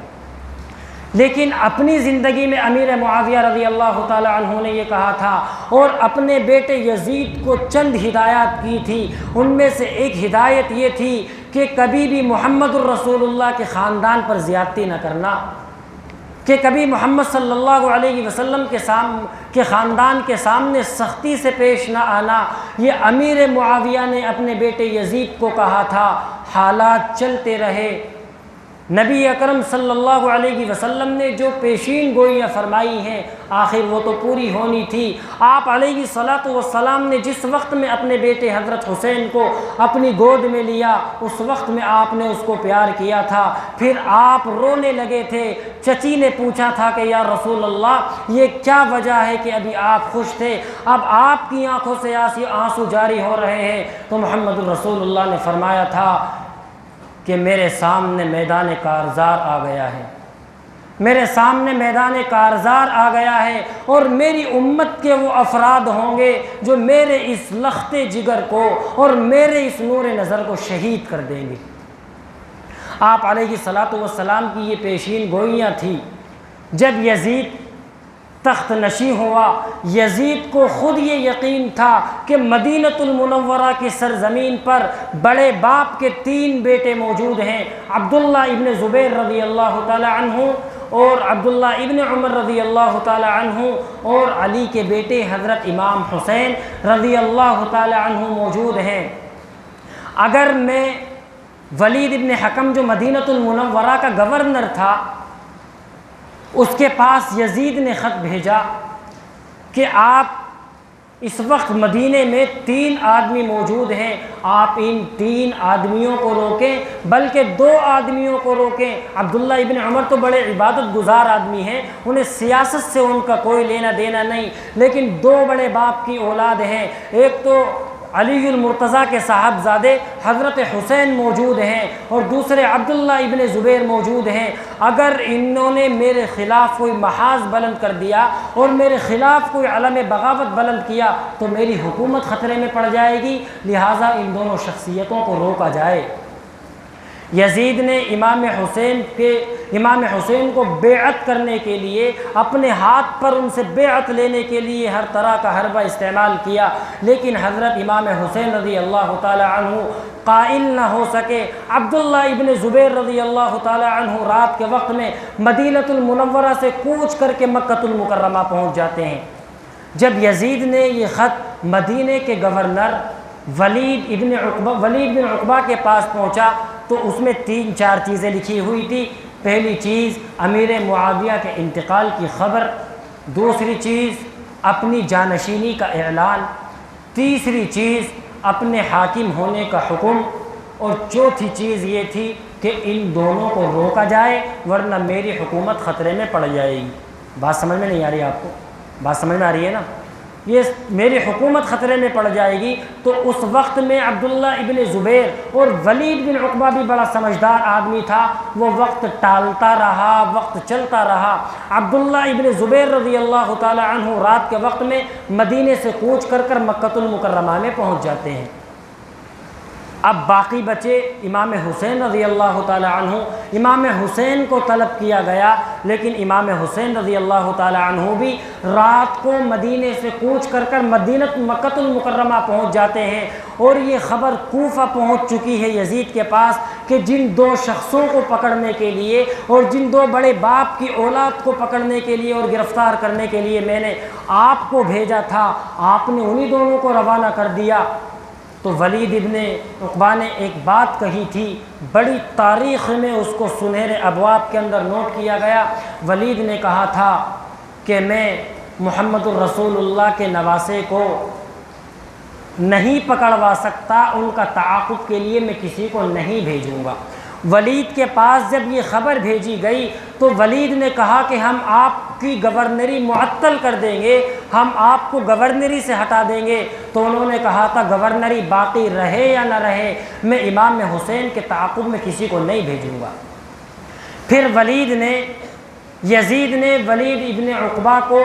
لیکن اپنی زندگی میں امیر معاویہ رضی اللہ تعالی عنہ نے یہ کہا تھا، اور اپنے بیٹے یزید کو چند ہدایات کی تھی، ان میں سے ایک ہدایت یہ تھی کہ کبھی بھی محمد الرسول اللہ کے خاندان پر زیادتی نہ کرنا، کہ کبھی محمد صلی اللہ علیہ وسلم کے خاندان کے سامنے سختی سے پیش نہ آنا۔ یہ امیر معاویہ نے اپنے بیٹے یزید کو کہا تھا۔ حالات چلتے رہے، نبی اکرم صلی اللہ علیہ وسلم نے جو پیشین گوئیاں فرمائی ہیں آخر وہ تو پوری ہونی تھی۔ آپ علیہ الصلاۃ والسلام نے جس وقت میں اپنے بیٹے حضرت حسین کو اپنی گود میں لیا، اس وقت میں آپ نے اس کو پیار کیا تھا۔ پھر آپ رونے لگے تھے، چچی نے پوچھا تھا کہ یا رسول اللہ یہ کیا وجہ ہے کہ ابھی آپ خوش تھے، اب آپ کی آنکھوں سے آنسو جاری ہو رہے ہیں؟ تو محمد الرسول اللہ نے فرمایا تھا کہ میرے سامنے میدان کارزار آ گیا ہے، میرے سامنے میدان کارزار آ گیا ہے، اور میری امت کے وہ افراد ہوں گے جو میرے اس لخت جگر کو اور میرے اس نور نظر کو شہید کر دیں گے۔ آپ علیہ الصلاۃ والسلام کی یہ پیشین گوئیاں تھیں۔ جب یزید تخت نشین ہوا، یزید کو خود یہ یقین تھا کہ مدینۃ المنورہ کی سرزمین پر بڑے باپ کے 3 بیٹے موجود ہیں، عبداللہ ابن زبیر رضی اللہ تعالی عنہ، اور عبداللہ ابن عمر رضی اللہ تعالی عنہ، اور علی کے بیٹے حضرت امام حسین رضی اللہ تعالی عنہ موجود ہیں۔ اگر میں ولید ابن حکم جو مدینۃ المنورہ کا گورنر تھا، اس کے پاس یزید نے خط بھیجا کہ آپ اس وقت مدینے میں 3 آدمی موجود ہیں، آپ ان 3 آدمیوں کو روکیں، بلکہ 2 آدمیوں کو روکیں۔ عبداللہ ابن عمر تو بڑے عبادت گزار آدمی ہیں، انہیں سیاست سے ان کا کوئی لینا دینا نہیں، لیکن 2 بڑے باپ کی اولاد ہیں، ایک تو علی المرتضیٰ کے صاحبزادے حضرت حسین موجود ہیں، اور دوسرے عبداللہ ابن زبیر موجود ہیں۔ اگر انہوں نے میرے خلاف کوئی محاذ بلند کر دیا اور میرے خلاف کوئی علم بغاوت بلند کیا تو میری حکومت خطرے میں پڑ جائے گی، لہٰذا ان دونوں شخصیتوں کو روکا جائے۔ یزید نے امام حسین کو بیعت کرنے کے لیے اپنے ہاتھ پر ان سے بیعت لینے کے لیے ہر طرح کا حربہ استعمال کیا، لیکن حضرت امام حسین رضی اللہ تعالی عنہ قائل نہ ہو سکے۔ عبداللہ ابن زبیر رضی اللہ تعالی عنہ رات کے وقت میں مدینۃ المنورہ سے کوچ کر کے مکۃ المکرمہ پہنچ جاتے ہیں۔ جب یزید نے یہ خط مدینے کے گورنر ولید بن عقبہ کے پاس پہنچا تو اس میں 3-4 چیزیں لکھی ہوئی تھی۔ پہلی چیز امیر معاویہ کے انتقال کی خبر، دوسری چیز اپنی جانشینی کا اعلان، تیسری چیز اپنے حاکم ہونے کا حکم، اور چوتھی چیز یہ تھی کہ ان دونوں کو روکا جائے ورنہ میری حکومت خطرے میں پڑ جائے گی۔ بات سمجھ میں نہیں آ رہی آپ کو؟ بات سمجھ میں آ رہی ہے نا؟ یہ میری حکومت خطرے میں پڑ جائے گی، تو اس وقت میں عبداللہ ابن زبیر اور ولید بن عقبہ بھی بڑا سمجھدار آدمی تھا، وہ وقت ٹالتا رہا، وقت چلتا رہا۔ عبداللہ ابن زبیر رضی اللہ تعالی عنہ رات کے وقت میں مدینے سے کوچ کر کر مکۃ المکرمہ میں پہنچ جاتے ہیں۔ اب باقی بچے امام حسین رضی اللہ تعالی عنہ، امام حسین کو طلب کیا گیا، لیکن امام حسین رضی اللہ تعالی عنہ بھی رات کو مدینے سے کوچ کر کر مکۃ المکرمہ پہنچ جاتے ہیں، اور یہ خبر کوفہ پہنچ چکی ہے یزید کے پاس کہ جن دو شخصوں کو پکڑنے کے لیے اور جن دو بڑے باپ کی اولاد کو پکڑنے کے لیے اور گرفتار کرنے کے لیے میں نے آپ کو بھیجا تھا، آپ نے انہی دونوں کو روانہ کر دیا۔ تو ولید ابن عقبہ نے ایک بات کہی تھی، بڑی تاریخ میں اس کو سنہرے ابواب کے اندر نوٹ کیا گیا۔ ولید نے کہا تھا کہ میں محمد الرسول اللہ کے نواسے کو نہیں پکڑوا سکتا، ان کا تعاقب کے لیے میں کسی کو نہیں بھیجوں گا۔ ولید کے پاس جب یہ خبر بھیجی گئی تو ولید نے کہا کہ ہم آپ کی گورنری معطل کر دیں گے، ہم آپ کو گورنری سے ہٹا دیں گے۔ تو انہوں نے کہا تھا گورنری باقی رہے یا نہ رہے، میں امام حسین کے تعاقب میں کسی کو نہیں بھیجوں گا۔ پھر یزید نے ولید ابن عقبہ کو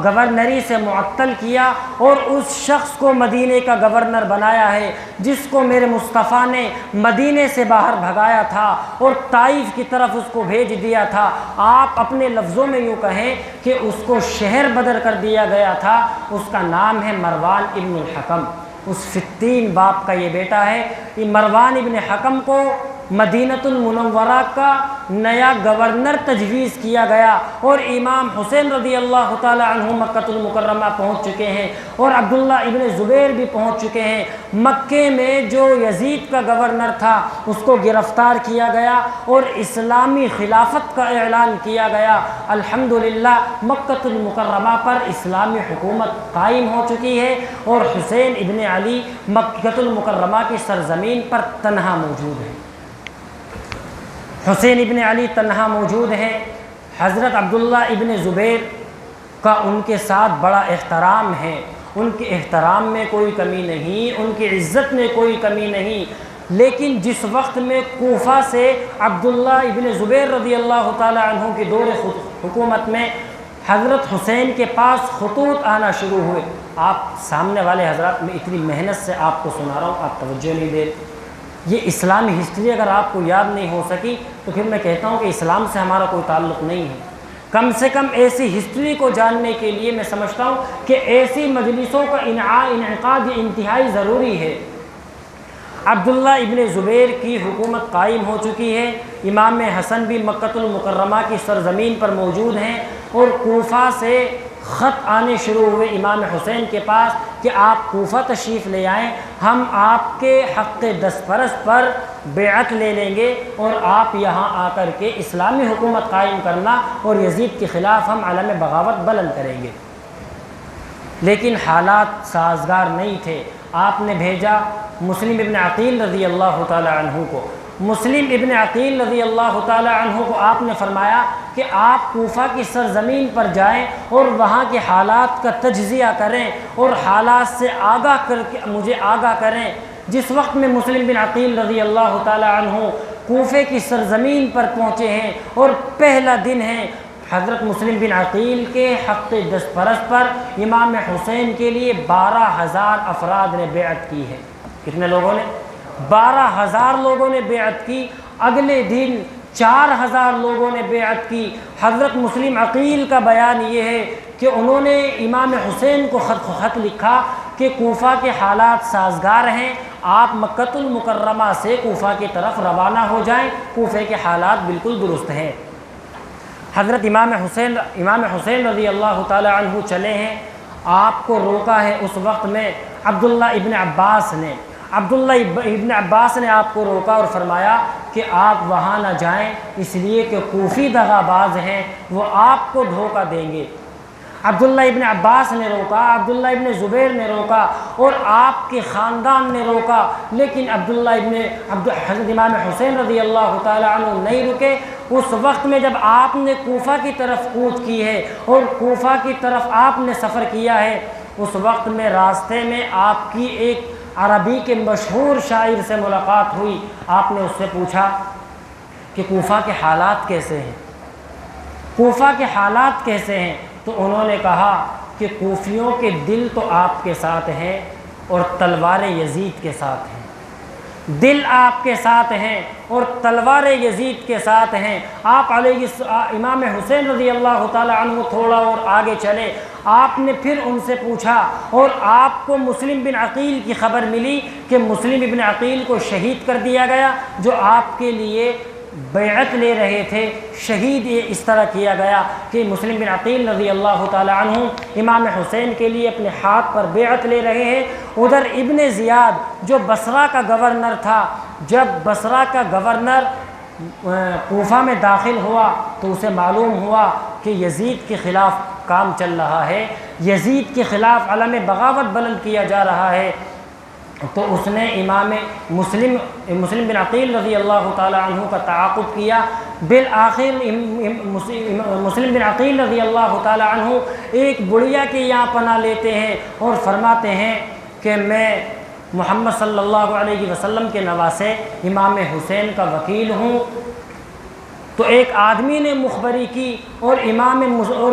گورنری سے معطل کیا اور اس شخص کو مدینے کا گورنر بنایا ہے جس کو میرے مصطفیٰ نے مدینے سے باہر بھگایا تھا اور طائف کی طرف اس کو بھیج دیا تھا۔ آپ اپنے لفظوں میں یوں کہیں کہ اس کو شہر بدر کر دیا گیا تھا، اس کا نام ہے مروان ابن الحکم، اس فتین باپ کا یہ بیٹا ہے۔ یہ مروان ابن حکم کو مدینۃ المنورہ کا نیا گورنر تجویز کیا گیا، اور امام حسین رضی اللہ تعالی عنہ مکۃ المکرمہ پہنچ چکے ہیں، اور عبداللہ ابن زبیر بھی پہنچ چکے ہیں۔ مکے میں جو یزید کا گورنر تھا اس کو گرفتار کیا گیا اور اسلامی خلافت کا اعلان کیا گیا۔ الحمدللہ مکۃ المکرمہ پر اسلامی حکومت قائم ہو چکی ہے، اور حسین ابن علی مکۃ المکرمہ کی سرزمین پر تنہا موجود ہے۔ حسین ابن علی تنہا موجود ہیں۔ حضرت عبداللہ ابن زبیر کا ان کے ساتھ بڑا احترام ہے، ان کے احترام میں کوئی کمی نہیں، ان کی عزت میں کوئی کمی نہیں، لیکن جس وقت میں کوفہ سے عبداللہ ابن زبیر رضی اللہ تعالی عنہ کی دور حکومت میں حضرت حسین کے پاس خطوط آنا شروع ہوئے۔ آپ سامنے والے حضرات میں اتنی محنت سے آپ کو سنا رہا ہوں، آپ توجہ نہیں دے۔ یہ اسلامی ہسٹری اگر آپ کو یاد نہیں ہو سکی تو پھر میں کہتا ہوں کہ اسلام سے ہمارا کوئی تعلق نہیں ہے۔ کم سے کم ایسی ہسٹری کو جاننے کے لیے میں سمجھتا ہوں کہ ایسی مجلسوں کا انعقاد انتہائی ضروری ہے۔ عبداللہ ابن زبیر کی حکومت قائم ہو چکی ہے، امام حسن بھی مکۃ المکرمہ کی سرزمین پر موجود ہیں، اور کوفہ سے خط آنے شروع ہوئے امام حسین کے پاس کہ آپ کوفہ تشریف لے آئیں، ہم آپ کے حق دستپرست پر بیعت لے لیں گے اور آپ یہاں آ کر کے اسلامی حکومت قائم کرنا اور یزید کے خلاف ہم علم بغاوت بلند کریں گے۔ لیکن حالات سازگار نہیں تھے۔ آپ نے بھیجا مسلم ابن عقیل رضی اللہ تعالی عنہ کو۔ مسلم ابن عقیل رضی اللہ تعالی عنہ کو آپ نے فرمایا کہ آپ کوفہ کی سرزمین پر جائیں اور وہاں کے حالات کا تجزیہ کریں اور حالات سے آگاہ کر کے مجھے آگاہ کریں۔ جس وقت میں مسلم بن عقیل رضی اللہ تعالی عنہ کوفے کی سرزمین پر پہنچے ہیں اور پہلا دن ہے، حضرت مسلم بن عقیل کے حق دستپرست پر امام حسین کے لیے 12,000 افراد نے بیعت کی ہے۔ کتنے لوگوں نے؟ 12,000 لوگوں نے بیعت کی۔ اگلے دن 4,000 لوگوں نے بیعت کی۔ حضرت مسلم عقیل کا بیان یہ ہے کہ انہوں نے امام حسین کو خط لکھا کہ کوفہ کے حالات سازگار ہیں، آپ مکۃ المکرمہ سے کوفہ کی طرف روانہ ہو جائیں، کوفے کے حالات بالکل درست ہیں۔ حضرت امام حسین رضی اللہ تعالی عنہ چلے ہیں، آپ کو روکا ہے اس وقت میں عبداللہ ابن عباس نے۔ عبداللہ ابن عباس نے آپ کو روکا اور فرمایا کہ آپ وہاں نہ جائیں، اس لیے کہ کوفی دغا باز ہیں، وہ آپ کو دھوکہ دیں گے۔ عبداللہ ابن عباس نے روکا، عبداللہ ابن زبیر نے روکا اور آپ کے خاندان نے روکا، لیکن حضرت امام حسین رضی اللہ تعالی عنہ نہیں رکے۔ اس وقت میں جب آپ نے کوفہ کی طرف کوچ کی ہے اور کوفہ کی طرف آپ نے سفر کیا ہے اس وقت میں راستے میں آپ کی ایک عربی کے مشہور شاعر سے ملاقات ہوئی۔ آپ نے اس سے پوچھا کہ کوفہ کے حالات کیسے ہیں، کوفہ کے حالات کیسے ہیں؟ تو انہوں نے کہا کہ کوفیوں کے دل تو آپ کے ساتھ ہیں اور تلوار یزید کے ساتھ ہیں، دل آپ کے ساتھ ہیں اور تلوار یزید کے ساتھ ہیں۔ آپ امام حسین رضی اللہ تعالی عنہ تھوڑا اور آگے چلے، آپ نے پھر ان سے پوچھا اور آپ کو مسلم بن عقیل کی خبر ملی کہ مسلم بن عقیل کو شہید کر دیا گیا، جو آپ کے لیے بیعت لے رہے تھے، شہید یہ اس طرح کیا گیا کہ مسلم بن عقیل رضی اللہ تعالی عنہ امام حسین کے لیے اپنے ہاتھ پر بیعت لے رہے ہیں۔ ادھر ابن زیاد جو بصرہ کا گورنر تھا، جب بصرہ کا گورنر کوفہ میں داخل ہوا تو اسے معلوم ہوا کہ یزید کے خلاف کام چل رہا ہے، یزید کے خلاف علم بغاوت بلند کیا جا رہا ہے، تو اس نے امام مسلم بن عقیل رضی اللہ تعالی عنہ کا تعاقب کیا۔ بالآخر مسلم بن عقیل رضی اللہ تعالی عنہ ایک بڑھیا کے یہاں پناہ لیتے ہیں اور فرماتے ہیں کہ میں محمد صلی اللہ علیہ وسلم کے نواسے امام حسین کا وکیل ہوں۔ تو ایک آدمی نے مخبری کی اور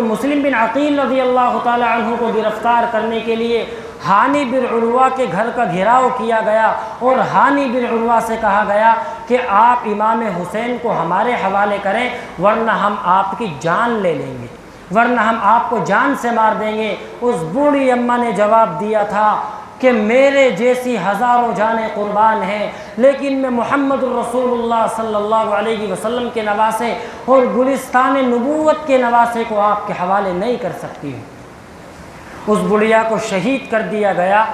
مسلم بن عقیل رضی اللہ تعالی عنہ کو گرفتار کرنے کے لیے ہانی بن عروہ کے گھر کا گھیراؤ کیا گیا اور ہانی بن عروہ سے کہا گیا کہ آپ امام حسین کو ہمارے حوالے کریں ورنہ ہم آپ کی جان لے لیں گے، ورنہ ہم آپ کو جان سے مار دیں گے۔ اس بوڑھی اماں نے جواب دیا تھا کہ میرے جیسی ہزاروں جانیں قربان ہیں، لیکن میں محمد الرسول اللہ صلی اللہ علیہ وسلم کے نواسے اور گلستان نبوت کے نواسے کو آپ کے حوالے نہیں کر سکتی ہوں۔ اس بڑھیا کو شہید کر دیا گیا۔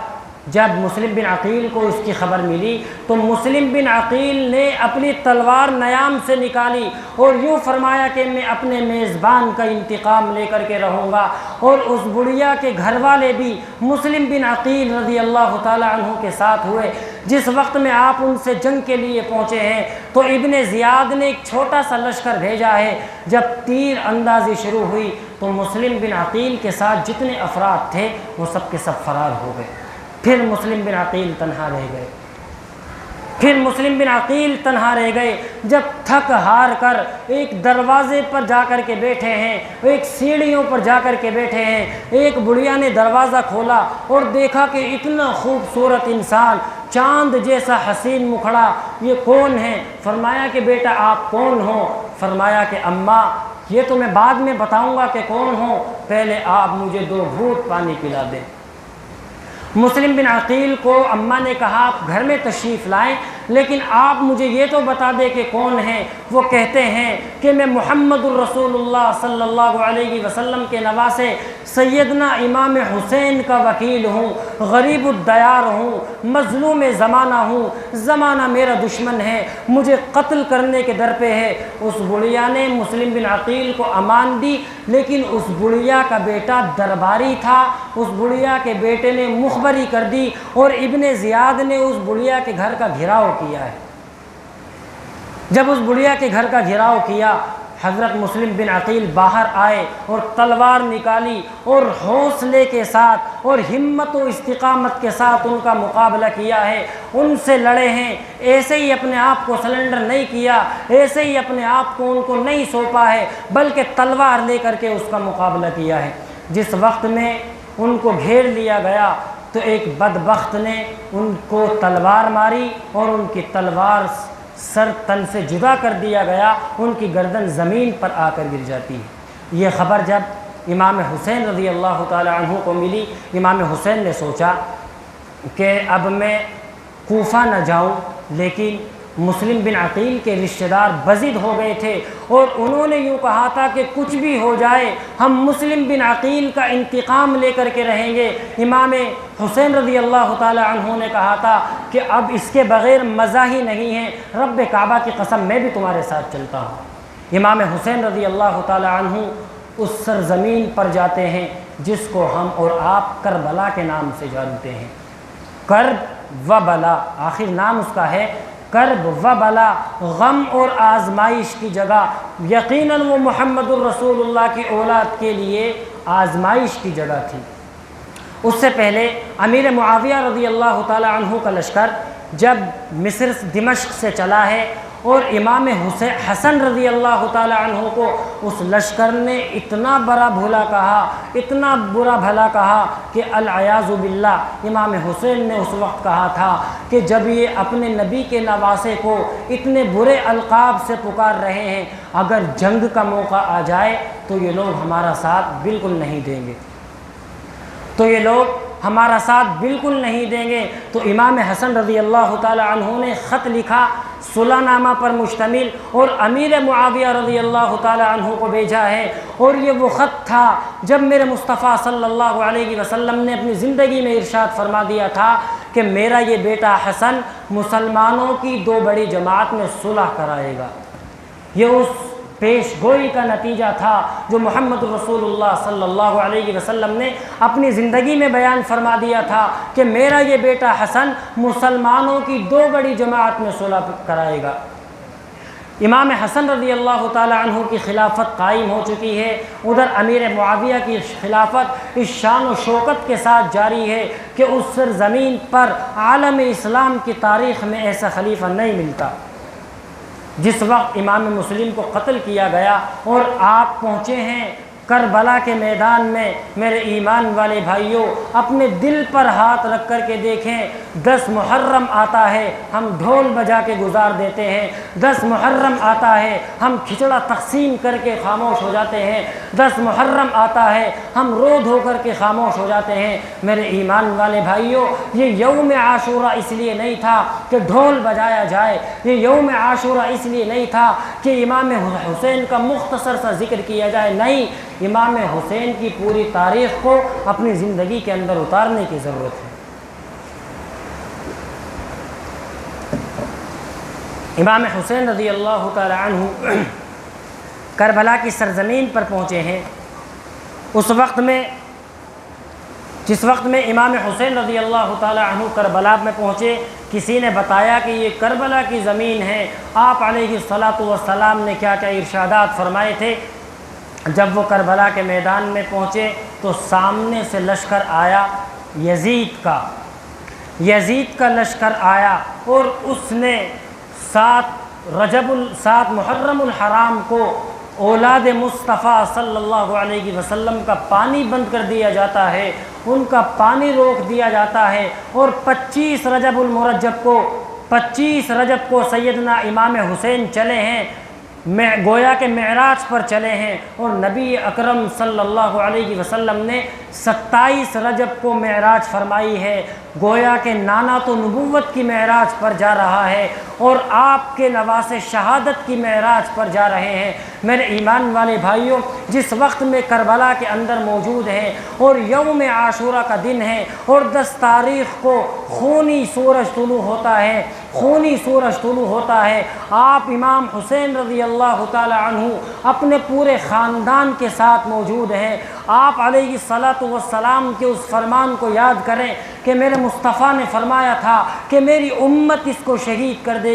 جب مسلم بن عقیل کو اس کی خبر ملی تو مسلم بن عقیل نے اپنی تلوار نیام سے نکالی اور یوں فرمایا کہ میں اپنے میزبان کا انتقام لے کر کے رہوں گا، اور اس بڑھیا کے گھر والے بھی مسلم بن عقیل رضی اللہ تعالی عنہ کے ساتھ ہوئے۔ جس وقت میں آپ ان سے جنگ کے لیے پہنچے ہیں تو ابن زیاد نے ایک چھوٹا سا لشکر بھیجا ہے۔ جب تیر اندازی شروع ہوئی تو مسلم بن عقیل کے ساتھ جتنے افراد تھے وہ سب کے سب فرار ہو گئے۔ پھر مسلم بن عقیل تنہا رہ گئے، پھر مسلم بن عقیل تنہا رہ گئے۔ جب تھک ہار کر ایک دروازے پر جا کر کے بیٹھے ہیں، ایک سیڑھیوں پر جا کر کے بیٹھے ہیں، ایک بڑھیا نے دروازہ کھولا اور دیکھا کہ اتنا خوبصورت انسان، چاند جیسا حسین مکھڑا، یہ کون ہے؟ فرمایا کہ بیٹا آپ کون ہو؟ فرمایا کہ اماں یہ تو میں بعد میں بتاؤں گا کہ کون ہوں، پہلے آپ مجھے 2 گھونٹ پانی پلا دیں۔ مسلم بن عقیل کو اماں نے کہا آپ گھر میں تشریف لائیں، لیکن آپ مجھے یہ تو بتا دیں کہ کون ہیں۔ وہ کہتے ہیں کہ میں محمد الرسول اللہ صلی اللہ علیہ وسلم کے نواسے سیدنا امام حسین کا وکیل ہوں، غریب الدیار ہوں، مظلوم زمانہ ہوں، زمانہ میرا دشمن ہے، مجھے قتل کرنے کے در پہ ہے۔ اس بڑھیا نے مسلم بن عقیل کو امان دی، لیکن اس بڑھیا کا بیٹا درباری تھا، اس بڑھیا کے بیٹے نے مخبری کر دی اور ابن زیاد نے اس بڑھیا کے گھر کا گھیراؤ کیا ہے۔ جب اس بڑھیا کے گھر کا گھیراؤ کیا، حضرت مسلم بن عقیل باہر آئے اور تلوار نکالی اور حوصلے کے ساتھ اور ہمت و استقامت کے ساتھ ان کا مقابلہ کیا ہے، ان سے لڑے ہیں۔ ایسے ہی اپنے آپ کو سلنڈر نہیں کیا، ایسے ہی اپنے آپ کو ان کو نہیں سونپا ہے، بلکہ تلوار لے کر کے اس کا مقابلہ کیا ہے۔ جس وقت میں ان کو گھیر لیا گیا تو ایک بدبخت نے ان کو تلوار ماری اور ان کی تلوار سر تن سے جدا کر دیا گیا، ان کی گردن زمین پر آ کر گر جاتی ہے۔ یہ خبر جب امام حسین رضی اللہ تعالی عنہ کو ملی، امام حسین نے سوچا کہ اب میں کوفہ نہ جاؤں، لیکن مسلم بن عقیل کے رشتہ دار بضد ہو گئے تھے اور انہوں نے یوں کہا تھا کہ کچھ بھی ہو جائے ہم مسلم بن عقیل کا انتقام لے کر کے رہیں گے۔ امام حسین رضی اللہ تعالی عنہ نے کہا تھا کہ اب اس کے بغیر مزہ ہی نہیں ہے، رب کعبہ کی قسم میں بھی تمہارے ساتھ چلتا ہوں۔ امام حسین رضی اللہ تعالی عنہ اس سرزمین پر جاتے ہیں جس کو ہم اور آپ کربلا کے نام سے جانتے ہیں۔ کرب و بلا، آخر نام اس کا ہے کرب و بلا، غم اور آزمائش کی جگہ۔ یقیناً وہ محمد الرسول اللہ کی اولاد کے لیے آزمائش کی جگہ تھی۔ اس سے پہلے امیر معاویہ رضی اللہ تعالی عنہ کا لشکر جب مصر دمشق سے چلا ہے اور امام حسن رضی اللہ تعالی عنہ کو اس لشکر نے اتنا برا بھلا کہا، اتنا برا بھلا کہا کہ العیاذ باللہ امام حسین نے اس وقت کہا تھا کہ جب یہ اپنے نبی کے نواسے کو اتنے برے القاب سے پکار رہے ہیں، اگر جنگ کا موقع آ جائے تو یہ لوگ ہمارا ساتھ بالکل نہیں دیں گے، تو یہ لوگ ہمارا ساتھ بالکل نہیں دیں گے۔ تو امام حسن رضی اللہ تعالی عنہ نے خط لکھا صلح نامہ پر مشتمل اور امیر معاویہ رضی اللہ تعالی عنہ کو بھیجا ہے، اور یہ وہ خط تھا جب میرے مصطفیٰ صلی اللہ علیہ وسلم نے اپنی زندگی میں ارشاد فرما دیا تھا کہ میرا یہ بیٹا حسن مسلمانوں کی 2 بڑی جماعت میں صلح کرائے گا۔ یہ اس پیش گوئی کا نتیجہ تھا جو محمد رسول اللہ صلی اللہ علیہ وسلم نے اپنی زندگی میں بیان فرما دیا تھا کہ میرا یہ بیٹا حسن مسلمانوں کی 2 بڑی جماعت میں صلح کرائے گا۔ امام حسن رضی اللہ تعالی عنہ کی خلافت قائم ہو چکی ہے، ادھر امیر معاویہ کی خلافت اس شان و شوکت کے ساتھ جاری ہے کہ اس سرزمین پر عالم اسلام کی تاریخ میں ایسا خلیفہ نہیں ملتا۔ جس وقت امام مسلم کو قتل کیا گیا اور آپ پہنچے ہیں کربلا کے میدان میں، میرے ایمان والے بھائیوں اپنے دل پر ہاتھ رکھ کر کے دیکھیں، 10 محرم آتا ہے ہم ڈھول بجا کے گزار دیتے ہیں، 10 محرم آتا ہے ہم کھچڑا تقسیم کر کے خاموش ہو جاتے ہیں، 10 محرم آتا ہے ہم رو دھو کر کے خاموش ہو جاتے ہیں۔ میرے ایمان والے بھائیوں، یہ یوم عاشورہ اس لیے نہیں تھا کہ ڈھول بجایا جائے، یہ یوم عاشورہ اس لیے نہیں تھا کہ امام حسین کا مختصر سا ذکر کیا جائے، نہیں، امام حسین کی پوری تاریخ کو اپنی زندگی کے اندر اتارنے کی ضرورت ہے۔ امام حسین رضی اللہ تعالی عنہ کربلا کی سرزمین پر پہنچے ہیں۔ اس وقت میں جس وقت میں امام حسین رضی اللہ تعالی عنہ کربلا میں پہنچے، کسی نے بتایا کہ یہ کربلا کی زمین ہے۔ آپ علیہ الصلاۃ والسلام نے کیا کیا ارشادات فرمائے تھے۔ جب وہ کربلا کے میدان میں پہنچے تو سامنے سے لشکر آیا یزید کا لشکر آیا، اور اس نے 7 محرم الحرام کو اولاد مصطفیٰ صلی اللہ علیہ وسلم کا پانی بند کر دیا جاتا ہے، ان کا پانی روک دیا جاتا ہے، اور 25 رجب کو سیدنا امام حسین چلے ہیں، گویا کہ معراج پر چلے ہیں، اور نبی اکرم صلی اللہ علیہ وسلم نے 27 رجب کو معراج فرمائی ہے، گویا کہ نانا تو نبوت کی معراج پر جا رہا ہے اور آپ کے نواسے شہادت کی معراج پر جا رہے ہیں۔ میرے ایمان والے بھائیوں، جس وقت میں کربلا کے اندر موجود ہیں اور یوم عاشورہ کا دن ہے اور 10 تاریخ کو خونی سورج طلوع ہوتا ہے، آپ امام حسین رضی اللہ تعالی عنہ اپنے پورے خاندان کے ساتھ موجود ہیں۔ آپ علیہ الصلاۃ والسلام کے اس فرمان کو یاد کریں کہ میرے مصطفیٰ نے فرمایا تھا کہ میری امت اس کو شہید کر دے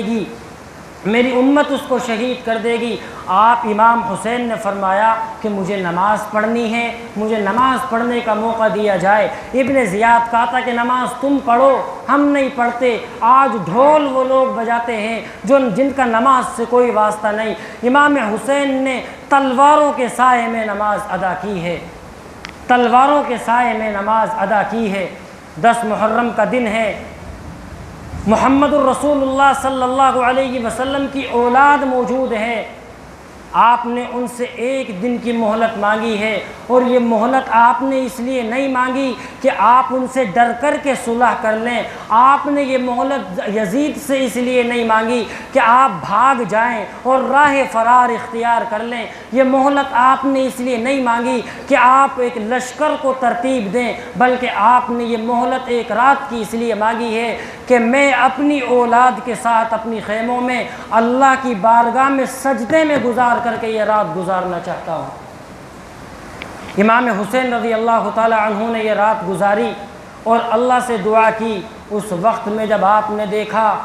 گی، آپ امام حسین نے فرمایا کہ مجھے نماز پڑھنی ہے، مجھے نماز پڑھنے کا موقع دیا جائے۔ ابن زیاد کہا تھا کہ نماز تم پڑھو، ہم نہیں پڑھتے، آج ڈھول وہ لوگ بجاتے ہیں جن کا نماز سے کوئی واسطہ نہیں۔ امام حسین نے تلواروں کے سائے میں نماز ادا کی ہے۔ 10 محرم کا دن ہے، محمد الرسول اللہ صلی اللہ علیہ وسلم کی اولاد موجود ہے، آپ نے ان سے 1 دن کی مہلت مانگی ہے، اور یہ مہلت آپ نے اس لیے نہیں مانگی کہ آپ ان سے ڈر کر کے صلح کر لیں، آپ نے یہ مہلت یزید سے اس لیے نہیں مانگی کہ آپ بھاگ جائیں اور راہ فرار اختیار کر لیں، یہ مہلت آپ نے اس لیے نہیں مانگی کہ آپ ایک لشکر کو ترتیب دیں، بلکہ آپ نے یہ مہلت ایک رات کی اس لیے مانگی ہے کہ میں اپنی اولاد کے ساتھ اپنی خیموں میں اللہ کی بارگاہ میں سجدے میں گزار کر کے یہ رات گزارنا چاہتا ہوں۔ امام حسین رضی اللہ تعالی عنہ نے یہ رات گزاری اور اللہ سے دعا کی۔ اس وقت میں جب آپ نے دیکھا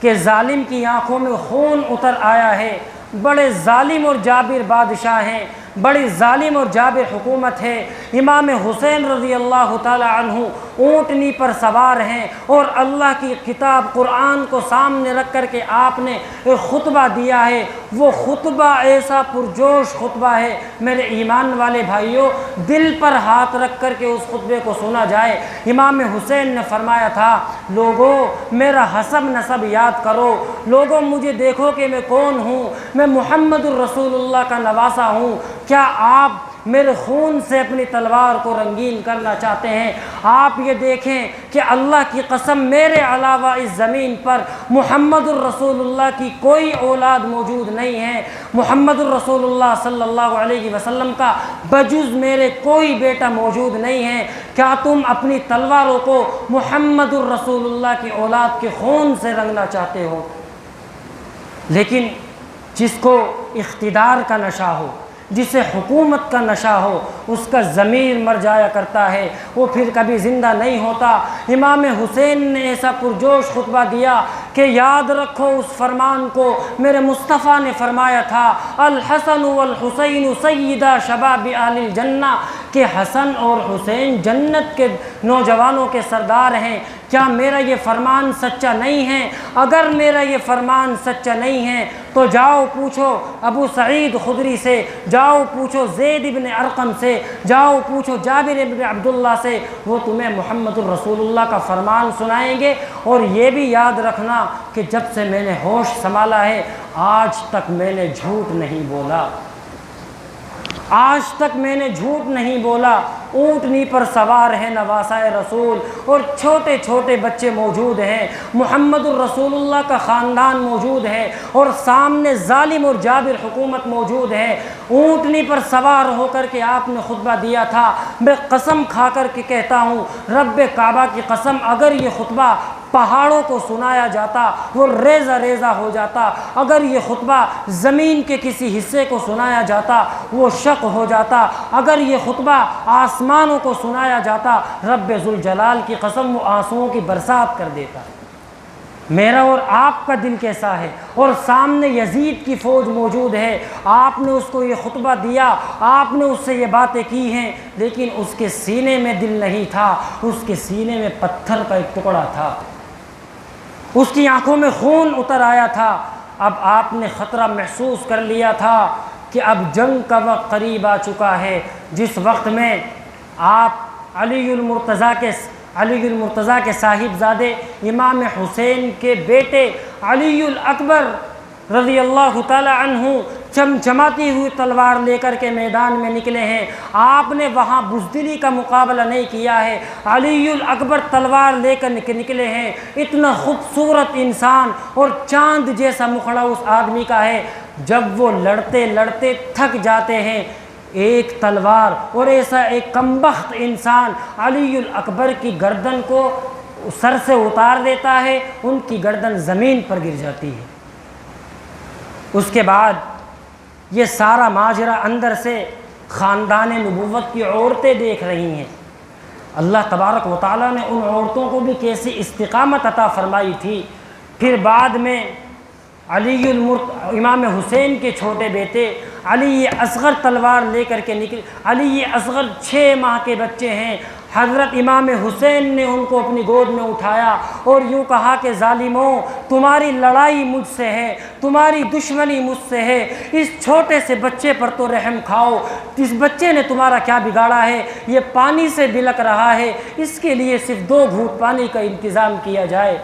کہ ظالم کی آنکھوں میں خون اتر آیا ہے، بڑے ظالم اور جابر بادشاہ ہیں، بڑی ظالم اور جابر حکومت ہے۔ امام حسین رضی اللہ تعالی عنہ اونٹنی پر سوار ہیں اور اللہ کی کتاب قرآن کو سامنے رکھ کر کے آپ نے ایک خطبہ دیا ہے۔ وہ خطبہ ایسا پرجوش خطبہ ہے، میرے ایمان والے بھائیوں، دل پر ہاتھ رکھ کر کے اس خطبے کو سنا جائے۔ امام حسین نے فرمایا تھا، لوگوں میرا حسب نسب یاد کرو، لوگوں مجھے دیکھو کہ میں کون ہوں، میں محمد الرسول اللہ کا نواسہ ہوں۔ کیا آپ میرے خون سے اپنی تلوار کو رنگین کرنا چاہتے ہیں؟ آپ یہ دیکھیں کہ اللہ کی قسم میرے علاوہ اس زمین پر محمد الرسول اللہ کی کوئی اولاد موجود نہیں ہے، محمد الرسول اللہ صلی اللہ علیہ وسلم کا بجز میرے کوئی بیٹا موجود نہیں ہے۔ کیا تم اپنی تلواروں کو محمد الرسول اللہ کی اولاد کے خون سے رنگنا چاہتے ہو؟ لیکن جس کو اقتدار کا نشہ ہو، جسے حکومت کا نشہ ہو، اس کا ضمیر مر جایا کرتا ہے، وہ پھر کبھی زندہ نہیں ہوتا۔ امام حسین نے ایسا پرجوش خطبہ دیا کہ یاد رکھو اس فرمان کو، میرے مصطفیٰ نے فرمایا تھا، الحسن والحسین سیدا شباب اہل الجنہ، کہ حسن اور حسین جنت کے نوجوانوں کے سردار ہیں۔ کیا میرا یہ فرمان سچا نہیں ہے؟ اگر میرا یہ فرمان سچا نہیں ہے تو جاؤ پوچھو ابو سعید خدری سے، جاؤ پوچھو زید ابن ارقم سے، جاؤ پوچھو جابر ابن عبداللہ سے، وہ تمہیں محمد الرسول اللہ کا فرمان سنائیں گے۔ اور یہ بھی یاد رکھنا کہ جب سے میں نے ہوش سنبھالا ہے آج تک میں نے جھوٹ نہیں بولا، آج تک میں نے جھوٹ نہیں بولا۔ اونٹنی پر سوار ہے نواسہ رسول اور چھوٹے چھوٹے بچے موجود ہیں، محمد الرسول اللہ کا خاندان موجود ہے اور سامنے ظالم اور جابر حکومت موجود ہے۔ اونٹنی پر سوار ہو کر کے آپ نے خطبہ دیا تھا۔ میں قسم کھا کر کے کہتا ہوں، رب کعبہ کی قسم، اگر یہ خطبہ پہاڑوں کو سنایا جاتا وہ ریزہ ریزہ ہو جاتا، اگر یہ خطبہ زمین کے کسی حصے کو سنایا جاتا وہ شق ہو جاتا، اگر یہ خطبہ آسمانوں کو سنایا جاتا رب ذوالجلال کی قسم وہ آنسوؤں کی برسات کر دیتا۔ میرا اور آپ کا دل کیسا ہے؟ اور سامنے یزید کی فوج موجود ہے، آپ نے اس کو یہ خطبہ دیا، آپ نے اس سے یہ باتیں کی ہیں، لیکن اس کے سینے میں دل نہیں تھا، اس کے سینے میں پتھر کا ایک ٹکڑا تھا، اس کی آنکھوں میں خون اتر آیا تھا۔ اب آپ نے خطرہ محسوس کر لیا تھا کہ اب جنگ کا وقت قریب آ چکا ہے، جس وقت میں آپ علی المرتضیٰ کے صاحبزادے امام حسین کے بیٹے علی الاکبر رضی اللہ تعالی عنہ چمچماتی ہوئی تلوار لے کر کے میدان میں نکلے ہیں۔ آپ نے وہاں بزدلی کا مقابلہ نہیں کیا ہے، علی الاکبر تلوار لے کر نکلے ہیں۔ اتنا خوبصورت انسان اور چاند جیسا مکھڑا اس آدمی کا ہے، جب وہ لڑتے لڑتے تھک جاتے ہیں، ایک تلوار اور ایسا ایک کمبخت انسان علی الاکبر کی گردن کو سر سے اتار دیتا ہے، ان کی گردن زمین پر گر جاتی ہے۔ اس کے بعد یہ سارا ماجرا اندر سے خاندان نبوت کی عورتیں دیکھ رہی ہیں۔ اللہ تبارک و تعالیٰ نے ان عورتوں کو بھی کیسی استقامت عطا فرمائی تھی۔ پھر بعد میں امام حسین کے چھوٹے بیٹے علی اصغر تلوار لے کر کے نکلے۔ علی اصغر 6 ماہ کے بچے ہیں۔ حضرت امام حسین نے ان کو اپنی گود میں اٹھایا اور یوں کہا کہ ظالموں، تمہاری لڑائی مجھ سے ہے، تمہاری دشمنی مجھ سے ہے، اس چھوٹے سے بچے پر تو رحم کھاؤ، اس بچے نے تمہارا کیا بگاڑا ہے؟ یہ پانی سے بلک رہا ہے، اس کے لیے صرف 2 گھونٹ پانی کا انتظام کیا جائے۔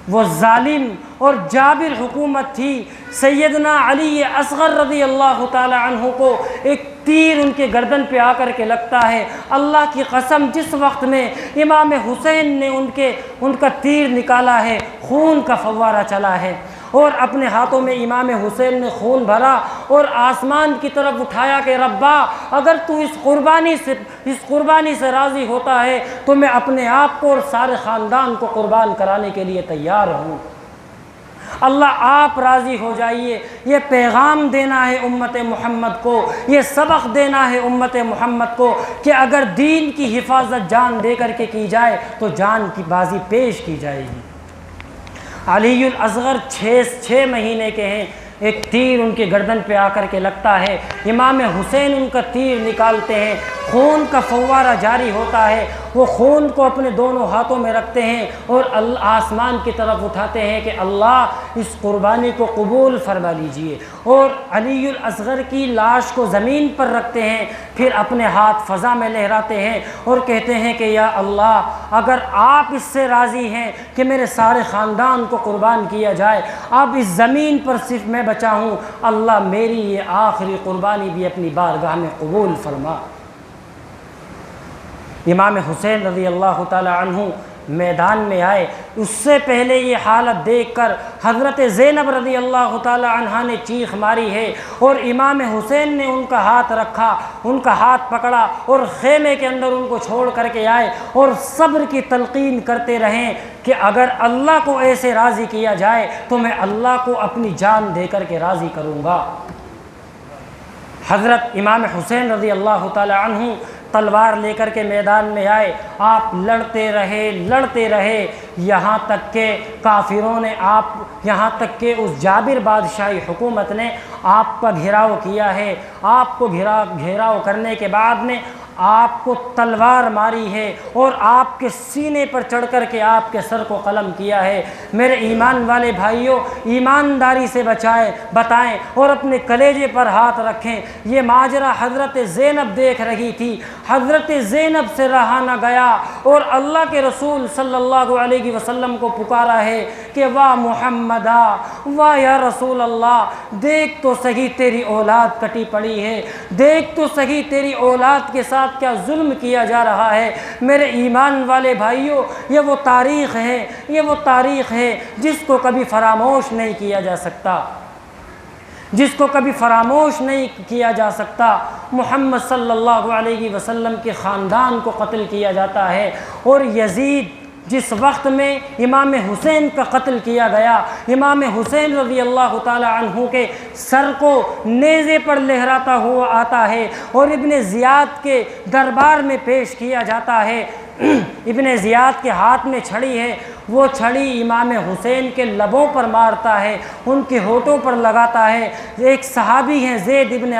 وہ ظالم اور جابر حکومت تھی۔ سیدنا علی اصغر رضی اللہ تعالی عنہ کو ایک تیر ان کے گردن پہ آ کر کے لگتا ہے۔ اللہ کی قسم، جس وقت میں امام حسین نے ان کا تیر نکالا ہے، خون کا فوارہ چلا ہے اور اپنے ہاتھوں میں امام حسین نے خون بھرا اور آسمان کی طرف اٹھایا کہ ربا، اگر تو اس قربانی سے راضی ہوتا ہے تو میں اپنے آپ کو اور سارے خاندان کو قربان کرانے کے لیے تیار ہوں۔ اللہ آپ راضی ہو جائیے۔ یہ پیغام دینا ہے امت محمد کو، یہ سبق دینا ہے امت محمد کو کہ اگر دین کی حفاظت جان دے کر کے کی جائے تو جان کی بازی پیش کی جائے گی۔ علی الاصغر 6 مہینے کے ہیں ایک تیر ان کے گردن پہ آ کر کے لگتا ہے، امام حسین ان کا تیر نکالتے ہیں، خون کا فوارہ جاری ہوتا ہے، وہ خون کو اپنے دونوں ہاتھوں میں رکھتے ہیں اور آسمان کی طرف اٹھاتے ہیں کہ اللہ اس قربانی کو قبول فرما لیجئے، اور علی الاصغر کی لاش کو زمین پر رکھتے ہیں، پھر اپنے ہاتھ فضا میں لہراتے ہیں اور کہتے ہیں کہ یا اللہ اگر آپ اس سے راضی ہیں کہ میرے سارے خاندان کو قربان کیا جائے، اب اس زمین پر صرف میں بچا ہوں، اللہ میری یہ آخری قربانی بھی اپنی بارگاہ میں قبول فرما۔ امام حسین رضی اللہ تعالی عنہ میدان میں آئے، اس سے پہلے یہ حالت دیکھ کر حضرت زینب رضی اللہ تعالی عنہا نے چیخ ماری ہے، اور امام حسین نے ان کا ہاتھ رکھا، ان کا ہاتھ پکڑا اور خیمے کے اندر ان کو چھوڑ کر کے آئے اور صبر کی تلقین کرتے رہیں کہ اگر اللہ کو ایسے راضی کیا جائے تو میں اللہ کو اپنی جان دے کر کے راضی کروں گا۔ حضرت امام حسین رضی اللہ تعالی عنہ تلوار لے کر کے میدان میں آئے، آپ لڑتے رہے یہاں تک کہ کافروں نے یہاں تک کہ اس جابر بادشاہی حکومت نے آپ کا گھیراؤ کیا ہے، آپ کو گھیراؤ کرنے کے بعد نے آپ کو تلوار ماری ہے اور آپ کے سینے پر چڑھ کر کے آپ کے سر کو قلم کیا ہے۔ میرے ایمان والے بھائیوں، ایمانداری سے بتائیں اور اپنے کلیجے پر ہاتھ رکھیں۔ یہ ماجرا حضرت زینب دیکھ رہی تھی، حضرت زینب سے رہا نہ گیا اور اللہ کے رسول صلی اللہ علیہ وسلم کو پکارا ہے کہ واہ محمدہ، واہ یا رسول اللہ، دیکھ تو صحیح تیری اولاد کٹی پڑی ہے، دیکھ تو صحیح تیری اولاد کے ساتھ کیا ظلم کیا جا رہا ہے۔ میرے ایمان والے بھائیوں، یہ وہ تاریخ ہے جس کو کبھی فراموش نہیں کیا جا سکتا، جس کو کبھی فراموش نہیں کیا جا سکتا۔ محمد صلی اللہ علیہ وسلم کے خاندان کو قتل کیا جاتا ہے، اور یزید جس وقت میں امام حسین کا قتل کیا گیا، امام حسین رضی اللہ تعالی عنہ کے سر کو نیزے پر لہراتا ہوا آتا ہے اور ابن زیاد کے دربار میں پیش کیا جاتا ہے۔ ابن زیاد کے ہاتھ میں چھڑی ہے، وہ چھڑی امام حسین کے لبوں پر مارتا ہے، ان کے ہونٹوں پر لگاتا ہے۔ ایک صحابی ہیں زید ابن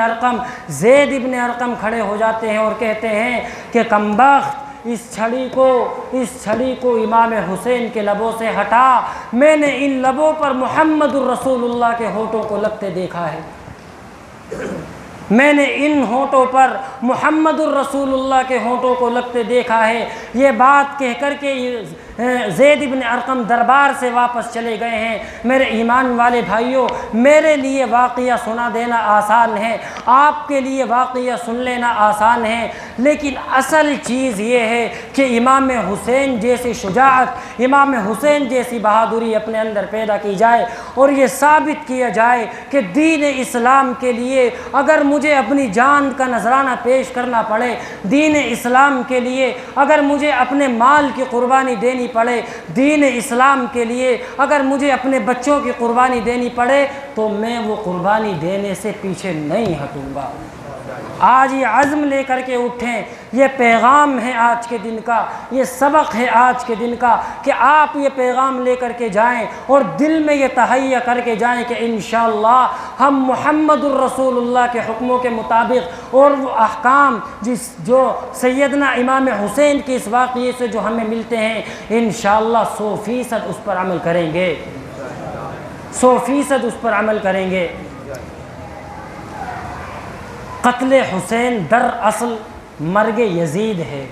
ارقم کھڑے ہو جاتے ہیں اور کہتے ہیں کہ کمبخت، اس چھڑی کو امام حسین کے لبوں سے ہٹا، میں نے ان لبوں پر محمد الرسول اللہ کے ہونٹوں کو لگتے دیکھا ہے، میں نے ان ہونٹوں پر محمد الرسول اللہ کے ہونٹوں کو لگتے دیکھا ہے۔ یہ بات کہہ کر کے زید ابن ارقم دربار سے واپس چلے گئے ہیں۔ میرے ایمان والے بھائیوں، میرے لیے واقعہ سنا دینا آسان ہے، آپ کے لیے واقعہ سن لینا آسان ہے، لیکن اصل چیز یہ ہے کہ امام حسین جیسی شجاعت، امام حسین جیسی بہادری اپنے اندر پیدا کی جائے اور یہ ثابت کیا جائے کہ دین اسلام کے لیے اگر مجھے اپنی جان کا نذرانہ پیش کرنا پڑے، دین اسلام کے لیے اگر مجھے اپنے مال کی قربانی دینی پڑے، دین اسلام کے لیے اگر مجھے اپنے بچوں کی قربانی دینی پڑے، تو میں وہ قربانی دینے سے پیچھے نہیں ہٹوں گا۔ آج یہ عزم لے کر کے اٹھیں، یہ پیغام ہے آج کے دن کا، یہ سبق ہے آج کے دن کا کہ آپ یہ پیغام لے کر کے جائیں اور دل میں یہ تہیہ کر کے جائیں کہ انشاءاللہ ہم محمد الرسول اللہ کے حکموں کے مطابق اور وہ احکام جو سیدنا امام حسین کے اس واقعے سے جو ہمیں ملتے ہیں، انشاءاللہ 100% اس پر عمل کریں گے، 100% اس پر عمل کریں گے۔ قتل حسین در اصل مرگ یزید ہے،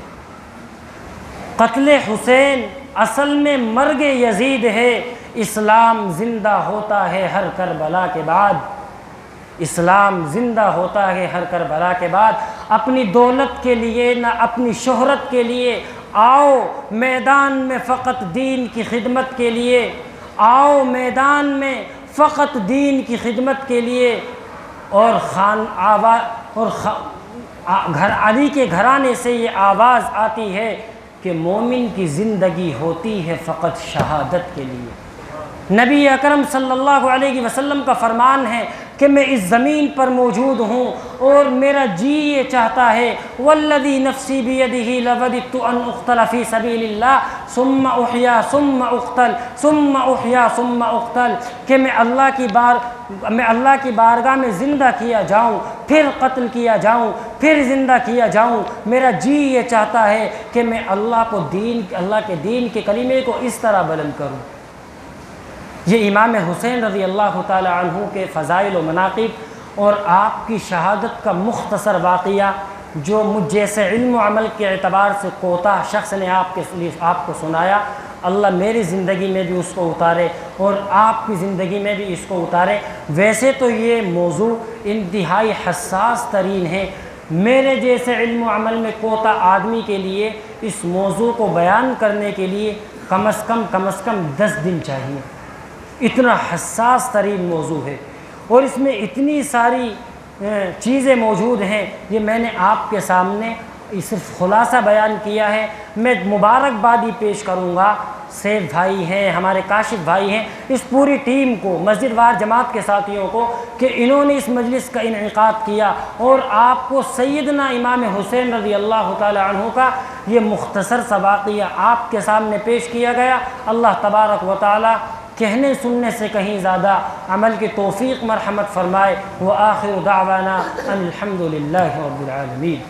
قتل حسین اصل میں مرگ یزید ہے۔ اسلام زندہ ہوتا ہے ہر کربلا کے بعد، اسلام زندہ ہوتا ہے ہر کربلا کے بعد۔ اپنی دولت کے لیے نہ اپنی شہرت کے لیے آؤ میدان میں فقط دین کی خدمت کے لیے، آؤ میدان میں فقط دین کی خدمت کے لیے۔ اور علی کے گھرانے سے یہ آواز آتی ہے کہ مومن کی زندگی ہوتی ہے فقط شہادت کے لیے۔ نبی اکرم صلی اللہ علیہ وسلم کا فرمان ہے کہ میں اس زمین پر موجود ہوں اور میرا جی یہ چاہتا ہے، والذی نفسی بیدہ لوددت ان اقتل فی سبیل اللہ ثم احیا ثم اقتل ثم احیا ثم اقتل، کہ میں اللہ کی میں اللہ کی بارگاہ میں زندہ کیا جاؤں، پھر قتل کیا جاؤں، پھر زندہ کیا جاؤں، میرا جی یہ چاہتا ہے کہ میں اللہ کے دین کے کلمے کو اس طرح بلند کروں۔ یہ امام حسین رضی اللہ تعالی عنہ کے فضائل و مناقب اور آپ کی شہادت کا مختصر واقعہ جو مجھ جیسے علم و عمل کے اعتبار سے کوتاہ شخص نے آپ کو سنایا، اللہ میری زندگی میں بھی اس کو اتارے اور آپ کی زندگی میں بھی اس کو اتارے۔ ویسے تو یہ موضوع انتہائی حساس ترین ہے، میرے جیسے علم و عمل میں کوتاہ آدمی کے لیے اس موضوع کو بیان کرنے کے لیے کم از کم 10 دن چاہیے، اتنا حساس ترین موضوع ہے اور اس میں اتنی ساری چیزیں موجود ہیں۔ یہ میں نے آپ کے سامنے صرف خلاصہ بیان کیا ہے۔ میں مبارکبادی پیش کروں گا سیف بھائی ہیں، ہمارے کاشف بھائی ہیں، اس پوری ٹیم کو، مسجد وار جماعت کے ساتھیوں کو کہ انہوں نے اس مجلس کا انعقاد کیا اور آپ کو سیدنا امام حسین رضی اللہ تعالی عنہ کا یہ مختصر سا واقعہ آپ کے سامنے پیش کیا گیا۔ اللہ تبارک و تعالی کہنے سننے سے کہیں زیادہ عمل کی توفیق مرحمت فرمائے۔ وآخر دعوانا ان الحمد للہ رب العالمین۔